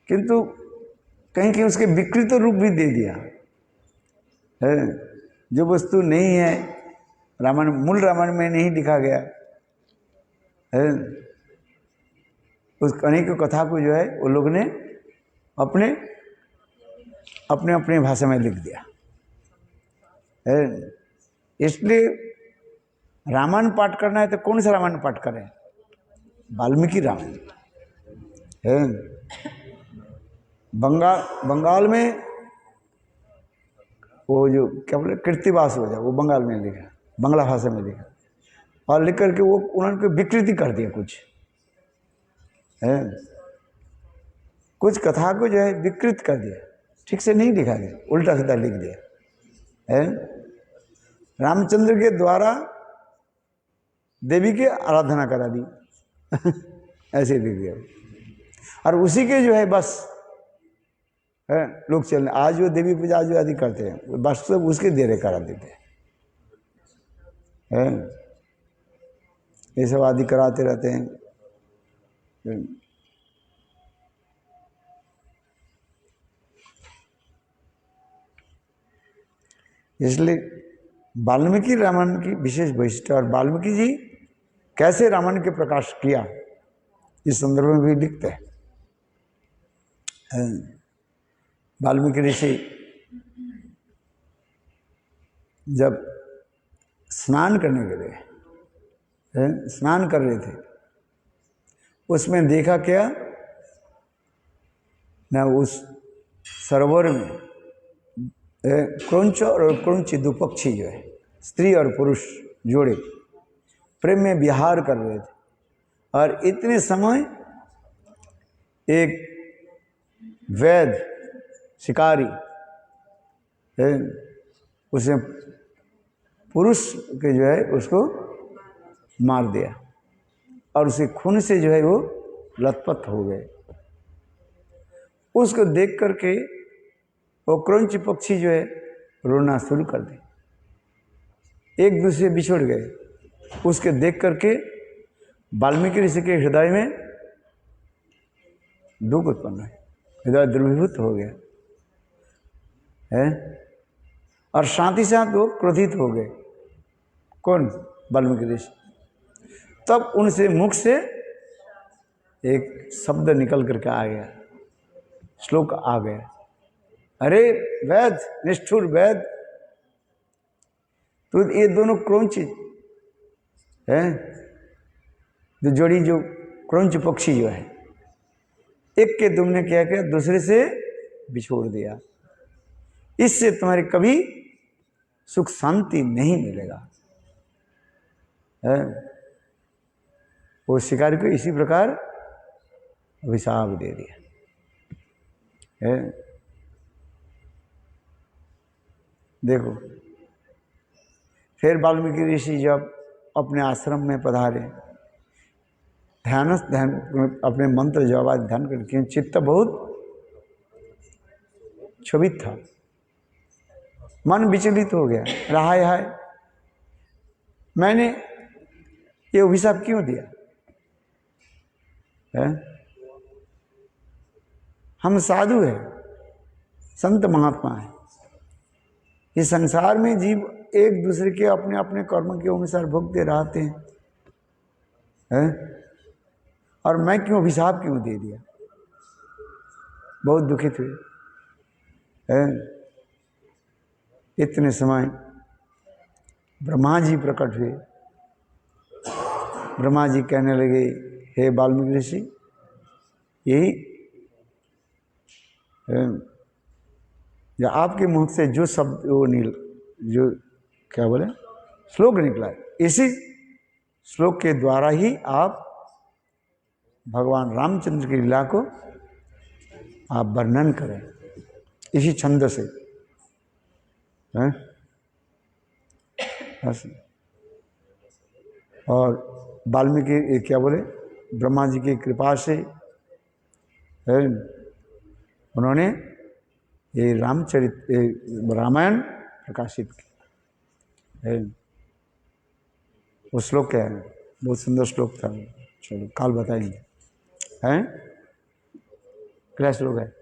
किंतु कहीं कहीं उसके विकृत रूप भी दे दिया है। जो वस्तु नहीं है रामायण, मूल रामायण में नहीं लिखा गया है, उस अनेक कथा को जो है वो लोग ने अपने अपने अपने भाषा में लिख दिया है। इसलिए रामायण पाठ करना है तो कौन सा रामायण पाठ करें? वाल्मीकि रामायण है। बंगाल में वो जो क्या बोले कृतिवास हो जाए, वो बंगाल में लिखा, बांग्ला भाषा में लिखा, और लिख करके वो उन्होंने विकृति कर दिया कुछ है, कुछ कथा को जो है विकृत कर दिया, ठीक से नहीं लिखा गया, उल्टा सीधा लिख दिया है। रामचंद्र के द्वारा देवी की आराधना करा दी ऐसे लिख दिया, और उसी के जो है बस है लोग चलने। आज जो देवी पूजा जो आदि करते हैं बस सब उसके देरे करा देते हैं, ये सब आदि कराते रहते हैं। इसलिए वाल्मीकि रामायण की विशेष वैशिष्ट, और वाल्मीकि जी कैसे रामायण के प्रकाश किया इस संदर्भ में भी लिखते हैं। वाल्मीकि ऋषि जब स्नान करने के लिए स्नान कर रहे थे, उसमें देखा क्या ना, उस सरोवर में क्रौंच और क्रौंच दो पक्षी जो है, स्त्री और पुरुष जोड़े प्रेम में विहार कर रहे थे, और इतने समय एक वैद्य शिकारी उसने पुरुष के जो है उसको मार दिया, और उसे खून से जो है वो लथपथ हो गए। उसको देख करके वो क्रौंच पक्षी जो है रोना शुरू कर दी, एक दूसरे से बिछुड़ गए। उसके देख करके वाल्मीकि ऋषि के हृदय में दुख उत्पन्न है, हृदय द्रवीभूत हो गया है, और साथ ही साथ वो क्रोधित हो गए। कौन? वाल्मीकि ऋषि। तब उनसे मुख से एक शब्द निकल करके आ गया, श्लोक आ गया, अरे वैद, निष्ठुर वैद, तो ये दोनों क्रौंच है, जो जोड़ी जो क्रौंच पक्षी जो है, एक के तुमने क्या किया, दूसरे से बिछोड़ दिया, इससे तुम्हारे कभी सुख शांति नहीं मिलेगा है। वो शिकारी को इसी प्रकार अभिशाप दे दिया है। देखो, फिर वाल्मीकि ऋषि जब अपने आश्रम में पधारे, ध्यान अपने मंत्र जवाब ध्यान करके चित्त बहुत क्षोभित था, मन विचलित हो गया, रहाय हाय मैंने ये अभिशाप क्यों दिया है? हम साधु हैं, संत महात्मा हैं, इस संसार में जीव एक दूसरे के अपने अपने कर्म के अनुसार भोगते रहते हैं, और मैं क्यों अभिशाप क्यों दे दिया? बहुत दुखित हुए। इतने समय ब्रह्मा जी प्रकट हुए। ब्रह्मा जी कहने लगे, हे वाल्मीकि ऋषि, यही या आपके मुख से जो शब्द वो जो क्या बोले श्लोक निकला है, इसी श्लोक के द्वारा ही आप भगवान रामचंद्र की लीला को आप वर्णन करें, इसी छंद से हैं? और वाल्मीकि क्या बोले, ब्रह्मा जी की कृपा से है, उन्होंने ये रामायण प्रकाशित की है। वो श्लोक क्या है, बहुत सुंदर श्लोक था, चलो काल बताएंगे। हैं क्या श्लोक है,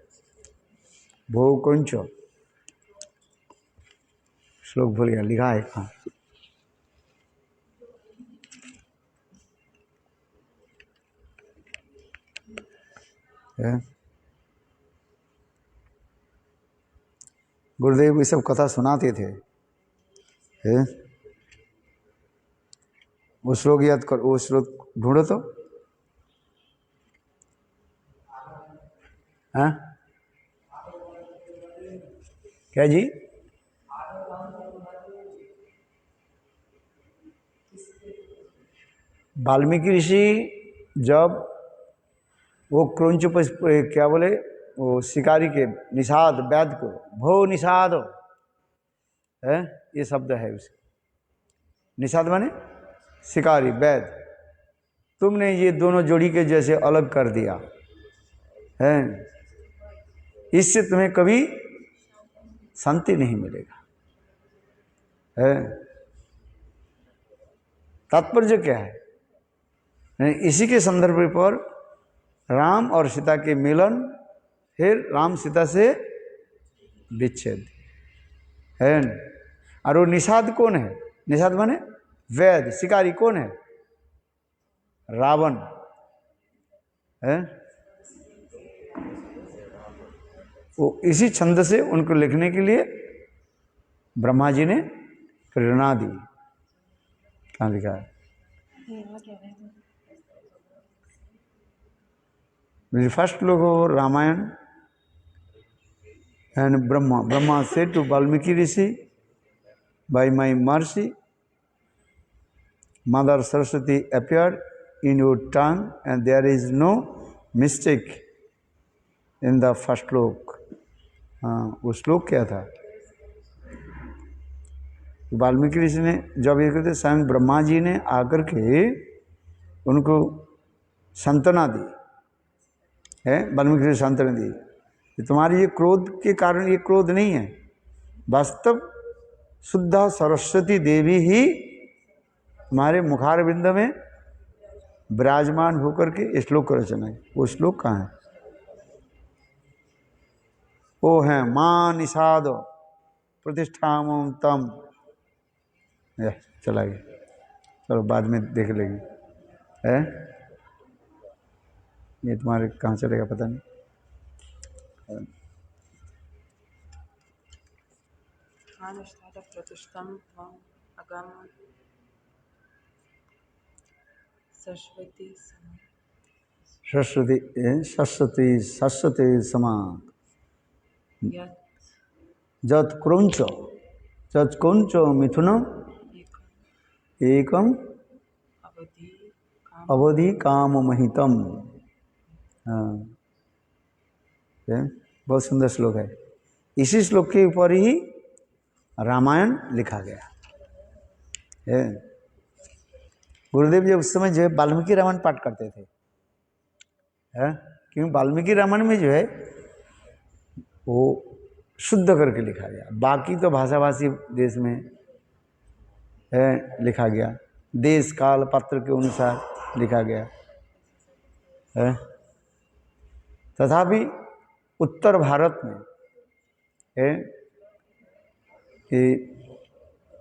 भो कुंच, श्लोक भूल गया, लिखा है कहाँ। गुरुदेव ये सब कथा सुनाते थे। वो श्लोक याद कर, वो श्लोक ढूंढो तो। हाँ क्या जी, वाल्मीकि ऋषि जब वो क्रंच क्या बोले, वो शिकारी के निषाद वैद को भो निषाद है, ये शब्द है उसके, निषाद माने शिकारी वैद, तुमने ये दोनों जोड़ी के जैसे अलग कर दिया है, इससे तुम्हें कभी शांति नहीं मिलेगा है। तात्पर्य क्या है, इसी के संदर्भ पर राम और सीता के मिलन, फिर राम सीता से विच्छेद है। और वो निषाद कौन है, निषाद माने वैद, शिकारी कौन है, रावण है। वो इसी छंद से उनको लिखने के लिए ब्रह्मा जी ने प्रेरणा दी। कहाँ लिखा है, फर्स्ट लोग हो Ramayana and Brahma said to Valmiki Rishi, by my mercy Mother Saraswati appeared in your tongue and there is no mistake in the first श्लोक। वो श्लोक क्या था, वाल्मीकि ऋषि ने जब ये कहते, स्वयं ब्रह्मा जी ने आकर के उनको सांत्वना दी है, वाल्मीकि ऋषि सांत्वना दी कि तुम्हारे ये क्रोध के कारण ये क्रोध नहीं है, वास्तव शुद्ध सरस्वती देवी ही हमारे मुखारविंद में विराजमान होकर के श्लोक को रचना है। वो श्लोक कहाँ है, वो है मां निषाद प्रतिष्ठाम तम, चला गया, चलो बाद में देख लेंगे है, ये तुम्हारे कहाँ चलेगा पता नहीं। सरस्वती समा जत क्रौंच मिथुनम एकम अवधि काम महितम। बहुत सुंदर श्लोक है, इसी श्लोक के ऊपर ही रामायण लिखा गया है। गुरुदेव जी उस समय जो है वाल्मीकि रामायण पाठ करते थे है, क्योंकि वाल्मीकि रामायण में जो है वो शुद्ध करके लिखा गया, बाकी तो भाषाभाषी देश में है लिखा गया, देश काल पात्र के अनुसार लिखा गया है। तथापि उत्तर भारत में है कि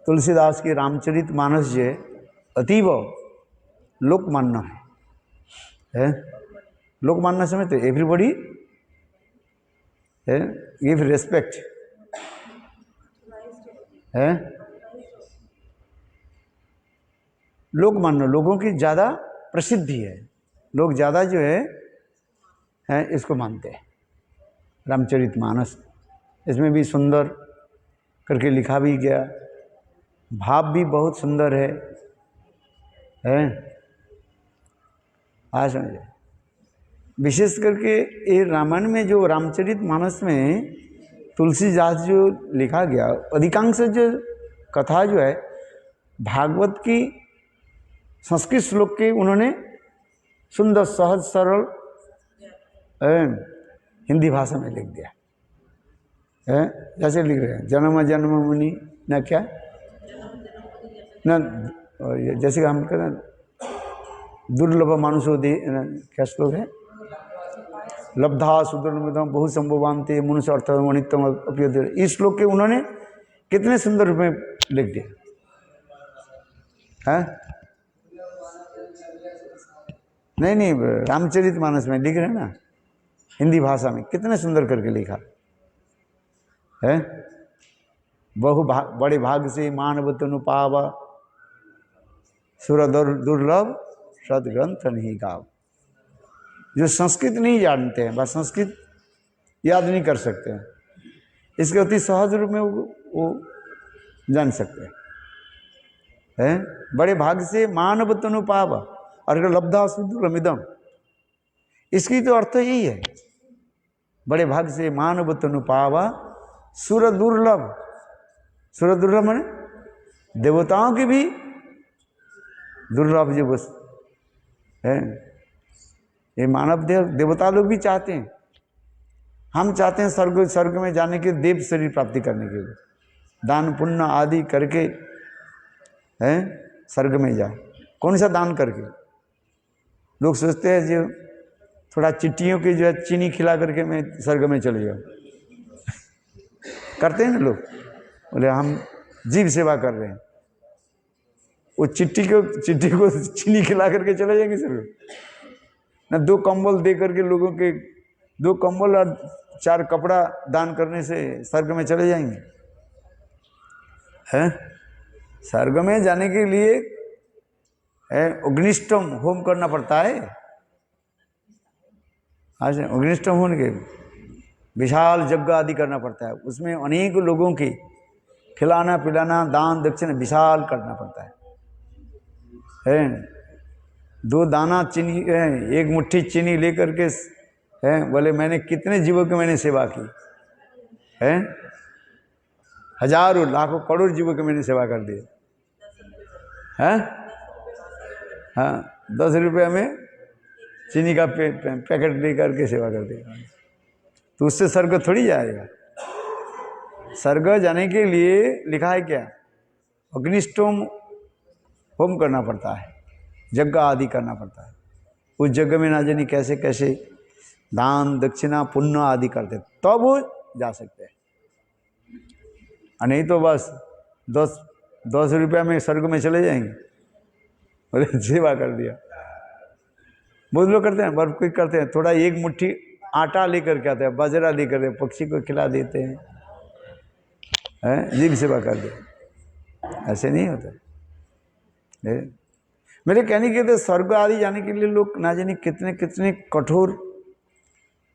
तुलसीदास की रामचरित मानस जो है अतीव लोकमान्य है। लोकमान्य समझते, एवरीबॉडी है गिव रेस्पेक्ट है, लोकमान्य, लोगों की ज़्यादा प्रसिद्धि है, लोग ज़्यादा जो है इसको मानते हैं। रामचरितमानस इसमें भी सुंदर करके लिखा भी गया, भाव भी बहुत सुंदर है आज समझे। विशेष करके ये रामायण में जो रामचरितमानस में तुलसीदास जो लिखा गया, अधिकांश जो कथा जो है भागवत की संस्कृत श्लोक के उन्होंने सुंदर सहज सरल हिंदी भाषा में लिख दिया है। जैसे लिख रहे हैं जन्म जन्म मुनि न क्या न, जैसे हम कहते दुर्लभ मानुषोदि क्या श्लोक है, लब्धा सुदुर्लभम बहु संभवान्ते मनुष्य अर्थ वणितम अपयोद। इस श्लोक के उन्होंने कितने सुंदर रूप में लिख दिया है। नहीं रामचरितमानस में लिख रहे हैं ना, हिंदी भाषा में कितने सुंदर करके लिखा है। बड़े भाग से मानव तनु पाव सुर दुर्लभ सदग्रंथ नहीं गाव। जो संस्कृत नहीं जानते हैं, बस संस्कृत याद नहीं कर सकते हैं, इसके अति सहज रूप में वो जान सकते हैं। बड़े भाग से मानव तनु पाव और लब्धा सुदुर्लभम, इसकी तो अर्थ यही है। बड़े भाग से मानव तनु पावा सुर दुर्लभ। सुर दुर्लभ माने देवताओं की भी दुर्लभ जो बस है। ये मानव देवता लोग भी चाहते हैं, हम चाहते हैं स्वर्ग में जाने के, देव शरीर प्राप्ति करने के लिए दान पुण्य आदि करके हैं स्वर्ग में जाए। कौन सा दान करके? लोग सोचते हैं जो थोड़ा चिट्टियों की जो है चीनी खिला करके मैं स्वर्ग में चले जाऊँ करते हैं ना लोग। बोले हम जीव सेवा कर रहे हैं, वो चिट्टी को चीनी खिला करके चले जाएंगे स्वर्ग ना। 2 कंबल दे करके लोगों के 2 कंबल और 4 कपड़ा दान करने से स्वर्ग में चले जाएंगे हैं। स्वर्ग में जाने के लिए अग्निष्टम होम करना पड़ता है। आज अग्निष्टम होने के विशाल यज्ञ आदि करना पड़ता है, उसमें अनेक लोगों की खिलाना पिलाना दान दक्षिण विशाल करना पड़ता है। 2 दाना चीनी, 1 मुट्ठी चीनी लेकर के बोले मैंने कितने जीवों की मैंने सेवा की है, हजारों लाखों करोड़ जीवों की मैंने सेवा कर दी है। हाँ 10 रुपये में चीनी का पैकेट ले करके सेवा कर देगा, तो उससे स्वर्ग थोड़ी जाएगा। स्वर्ग जाने के लिए लिखा है क्या, अग्निष्टोम होम करना पड़ता है, यज्ञ आदि करना पड़ता है। उस यज्ञ में ना जाने कैसे कैसे दान दक्षिणा पुण्य आदि करते, तब वो जा सकते हैं। नहीं तो बस 10 रुपया में स्वर्ग में चले जाएंगे। बोले सेवा कर दिया। बहुत लोग करते हैं, बर्फ कोई करते हैं, थोड़ा 1 मुट्ठी आटा लेकर के आते हैं, बाजरा लेकर के पक्षी को खिला देते हैं, जीव सेवा कर दे। ऐसे नहीं होता। मेरे कहने के तो स्वर्ग आदि जाने के लिए लोग ना जाने कितने कितने कठोर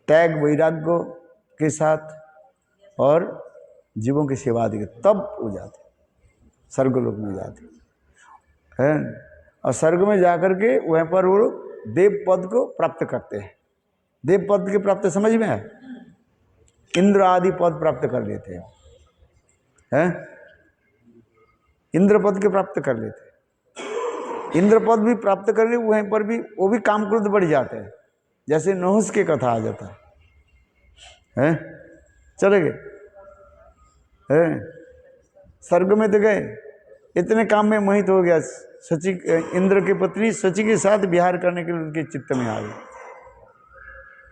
त्याग वैराग्य के साथ और जीवों की सेवा आदि तब हो जाते, स्वर्ग लोक में जाते हैं। और स्वर्ग में जाकर के वहाँ पर वो देव पद को प्राप्त करते हैं। देव पद के प्राप्त समझ में है, इंद्र आदि पद प्राप्त कर लेते हैं। इंद्र पद के प्राप्त कर लेते हैं। इंद्र पद भी प्राप्त करने वहीं पर भी वो भी काम क्रोध बढ़ जाते हैं, जैसे नहुस की कथा आ जाता है। चले गए स्वर्ग में तो गए, इतने काम में मोहित हो गया, सची इंद्र की पत्नी सची के साथ विहार करने के लिए उनके चित्त में आ गई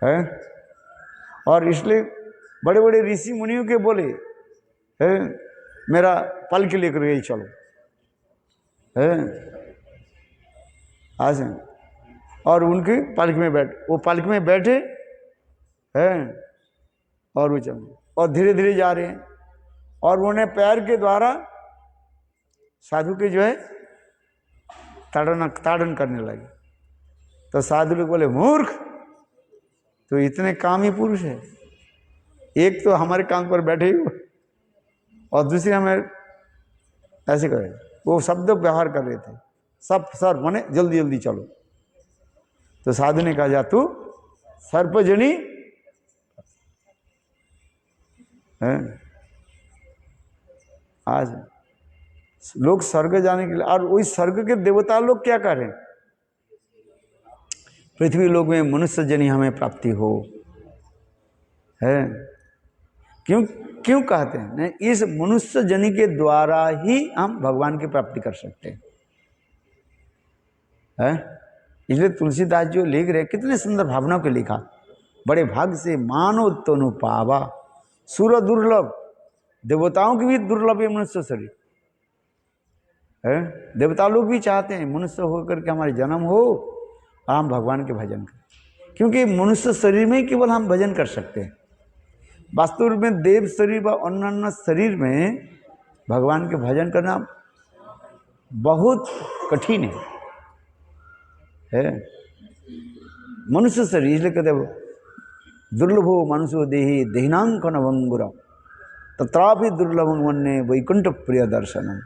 है। और इसलिए बड़े बड़े ऋषि मुनियों के बोले है मेरा पलक लेकर गई चलो है आज। और उनके पलक में वो पलक में बैठे हैं और वो चल और धीरे धीरे जा रहे हैं, और उन्हें पैर के द्वारा साधु के जो है ताड़न करने लगे। तो साधु लोग बोले मूर्ख, तो इतने कामी पुरुष है, एक तो हमारे कान पर बैठे ही और दूसरे हमें ऐसे करे। वो शब्द व्यवहार कर रहे थे, सब सर माने जल्दी जल्दी चलो। तो साधु ने कहा जा तू सर्पजनी है। आज लोग स्वर्ग जाने के लिए, और वही स्वर्ग के देवता लोग क्या करें, पृथ्वी लोक में मनुष्य जनी हमें प्राप्ति हो, है क्यों क्यों कहते हैं नहीं, इस मनुष्य जनी के द्वारा ही हम भगवान की प्राप्ति कर सकते हैं। इसलिए तुलसीदास जो लिख रहे, कितने सुंदर भावनाओं के लिखा, बड़े भाग से मानो तनु पावा, सुर दुर्लभ, देवताओं की भी दुर्लभ है मनुष्य शरीर है। देवता लोग भी चाहते हैं मनुष्य होकर के हमारे जन्म हो और हम भगवान के भजन करें, क्योंकि मनुष्य शरीर में ही केवल हम भजन कर सकते हैं। वास्तव में देव शरीर व अन्य शरीर में भगवान के भजन करना बहुत कठिन है। मनुष्य शरीर, इसलिए कहते दुर्लभो मनुष्यो देहि देहिनांकन भंगुरा तत्रापि दुर्लभं मन्ये वैकुंठ प्रिय दर्शनम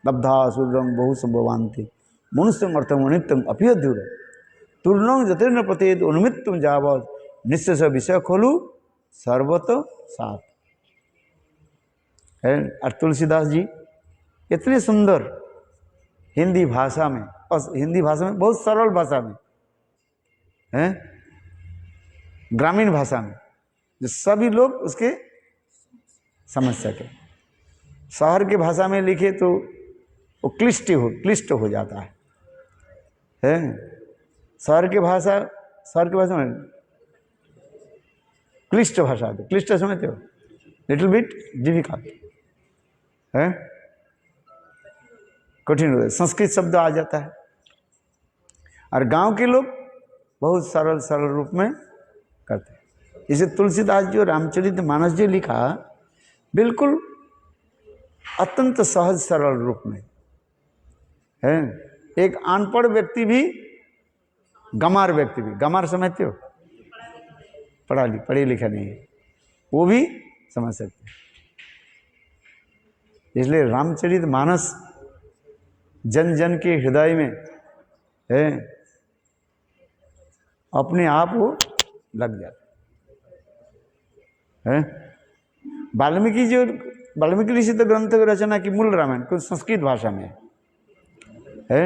लब्धा सुरंग बहु संभवान्ति मनुष्यम अर्थम अनित्यम अप्यधुर तुर्णं जतिर्न प्रतेद उन्मित्तम जावत निश्चय विषय खोलू सर्वत साथ है। और तुलसीदास जी इतने सुंदर हिंदी भाषा में, और हिंदी भाषा में बहुत सरल भाषा में है, ग्रामीण भाषा में, जो सभी लोग उसके समझ सके। शहर की भाषा में लिखे तो वो क्लिष्ट हो जाता है। शहर की भाषा में क्लिष्ट भाषा है, क्लिष्ट समझते हो, लिटिल बिट डिफिकल्ट है, कठिन होता है, संस्कृत शब्द आ जाता है। और गांव के लोग बहुत सरल रूप में करते हैं। इसे तुलसीदास जो रामचरितमानस जी लिखा, बिल्कुल अत्यंत सहज सरल रूप में है। एक अनपढ़ व्यक्ति भी, गमार व्यक्ति भी, गमार समझते हो, पढ़े लिखा नहीं है, वो भी समझ सकते हैं। इसलिए रामचरितमानस जन जन के हृदय में है, अपने आप वो लग जाता है। वाल्मीकि ऋषि तो ग्रंथ की रचना की मूल रामायण कुछ संस्कृत भाषा में है।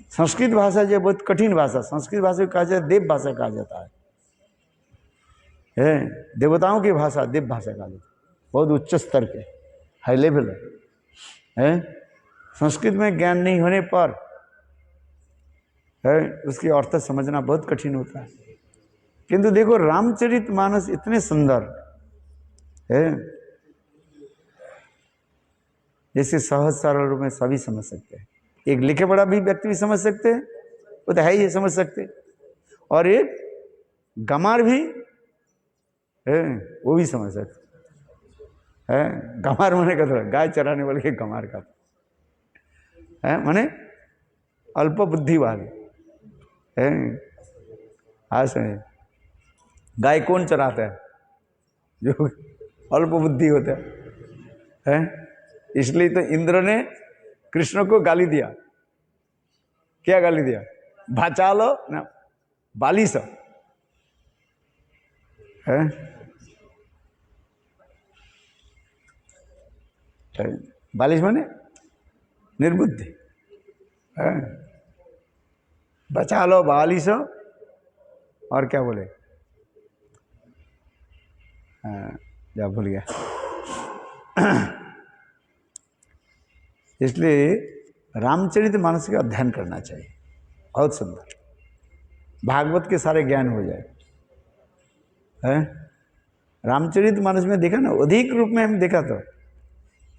संस्कृत भाषा जो बहुत कठिन भाषा, संस्कृत भाषा को कहा जाता है देव भाषा कहा जाता है। देवताओं की भाषा देव भाषा कहा जाता है, बहुत उच्च स्तर के हाई लेवल है। संस्कृत में ज्ञान नहीं होने पर है उसकी अर्थ समझना बहुत कठिन होता है। किंतु देखो रामचरितमानस इतने सुंदर है, जैसे सहज सरल रूप में सभी समझ सकते हैं। एक लिखे पढ़ा भी व्यक्ति भी समझ सकते हैं, वो तो है ही समझ सकते, और एक गमार भी है वो भी समझ सकते है। गमार माने का थोड़ा गाय चराने वाले के गमार का है, माने अल्प बुद्धि वाले है। हाँ समझे, गाय कौन चराता है, जो अल्प बुद्धि होता है। इसलिए तो इंद्र ने कृष्ण को गाली दिया, क्या गाली दिया, भाचालो ना बालिश है। बालिश माने निर्बुद्धि है। बचा लो बालिश, और क्या बोले, जा भूल गया। इसलिए रामचरितमानस का अध्ययन करना चाहिए, बहुत सुंदर, भागवत के सारे ज्ञान हो जाए है। रामचरितमानस में देखा ना, अधिक रूप में हम देखा तो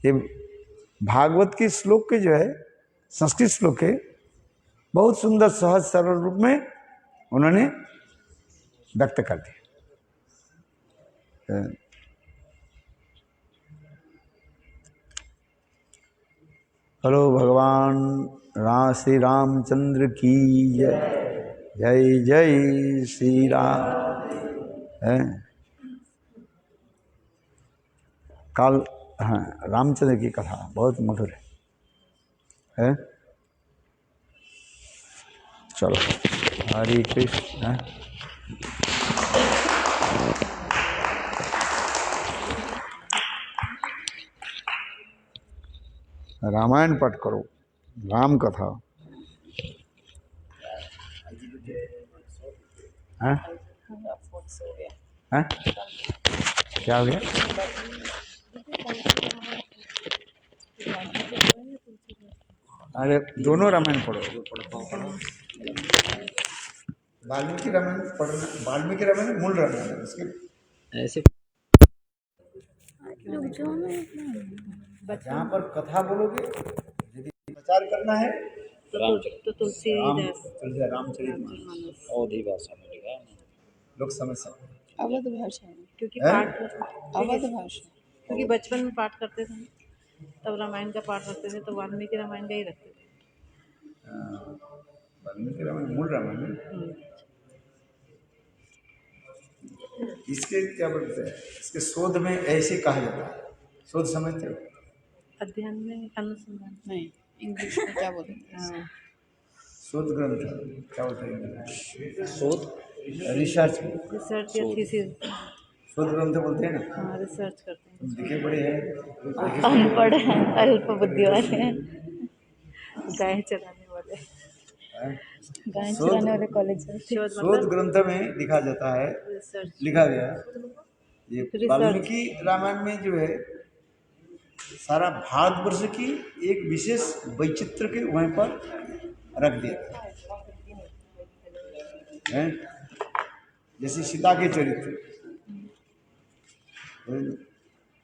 ये भागवत के श्लोक के जो है, संस्कृत श्लोक के बहुत सुंदर सहज सरल रूप में उन्होंने व्यक्त कर दिया। हेलो भगवान श्री रामचंद्र की जय, जय जय श्री राम है। काल हाँ रामचंद्र की कथा बहुत मधुर है। चलो हरे कृष्ण। रामायण पाठ करो, राम कथा। हाँ हाँ, क्या हो गया? अरे दोनों रामायण पढ़ो, वाल्मीकि रामायण पढ़ना, वाल्मीकि रामायण मूल रामायण है उसके ऐसे। रुक जाओ ना, जहाँ पर कथा बोलोगे, यदि प्रचार करना है तो तुलसीदास रामचरितमानस अवधि भाषा में लिखा, लोग समझ सकते हैं। अवध भाषा में, क्योंकि हैं? पाठ अवध भाषा। क्योंकि बचपन में पाठ करते थे तब रामायण का पाठ रखते थे, तो वाल्मीकि रामायण का ही रखते थे। वाल्मीकि रामायण मूल रामायण है। इसके क्या बोलते हैं, इसके शोध में ऐसे कहा जाता है, शोध समझते हो? अध्ययन में अनुसंधान नहीं, इंग्लिश में क्या बोलते हैं? शोध ग्रंथ क्या बोलते हैं? शोध, रिसर्च, रिसर्च या थीसिस। शोध ग्रंथ बोलते हैं ना। हाँ, रिसर्च करते हैं। तुम लिखे पढ़े हैं? अनपढ़ हैं, अल्प बुद्धि वाले हैं, गाय चराने वाले, गाय चराने वाले कॉलेज में। शोध ग्रंथ में लिखा जाता है, लिखा गया ये वाल्मीकि रामायण में जो है सारा भारतवर्ष की एक विशेष वैचित्र के वहीं पर रख दिया है। जैसे सीता के चरित्र,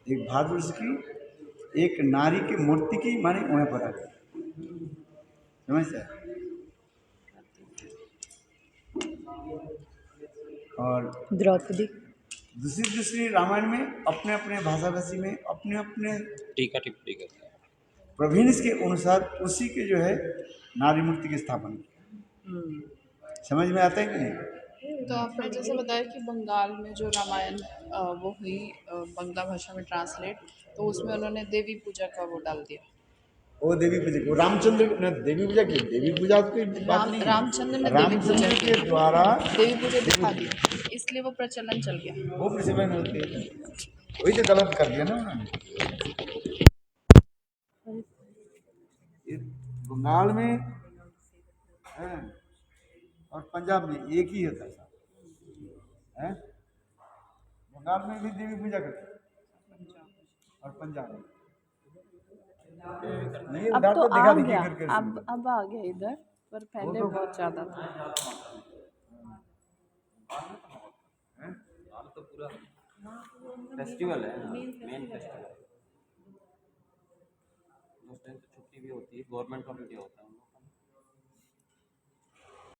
एक भारतवर्ष की एक नारी की मूर्ति की माने वहीं पर रख दिया, समझते हैं? और द्रौपदी दूसरी रामायण में अपने अपने भाषा भाषी में अपने अपने टीका टिप्पणी करते हैं, प्रोविंस के अनुसार उसी के जो है नारी मूर्ति की स्थापना की। समझ में आता है कि नहीं? तो आपने जैसे बताया कि बंगाल में जो रामायण वो हुई बंगला भाषा में ट्रांसलेट, तो उसमें उन्होंने देवी पूजा का वो डाल दिया। वो देवी पूजा, वो रामचंद्र ने देवी पूजा की, देवी पूजा की बात नहीं है। रामचंद्र ने देवी पूजा रामचंद्र की, के द्वारा देवी पूजा दिखा दी, इसलिए वो प्रचलन चल गया। वो प्रचलन होती है, वही तो गलत कर दिया ना उन्होंने। ये बंगाल में है और पंजाब में एक ही होता है। बंगाल में भी देवी पूजा करते हैं और पंजाब में नहीं। अब उधर तो दिखा आ दिखी गया, करके अब आ गया इधर, पर पहले बहुत ज्यादा था। तो पूरा फेस्टिवल है, मेन फेस्टिवल। उस टाइम तो छुट्टी भी होती है, गवर्नमेंट हॉलीडे होता है।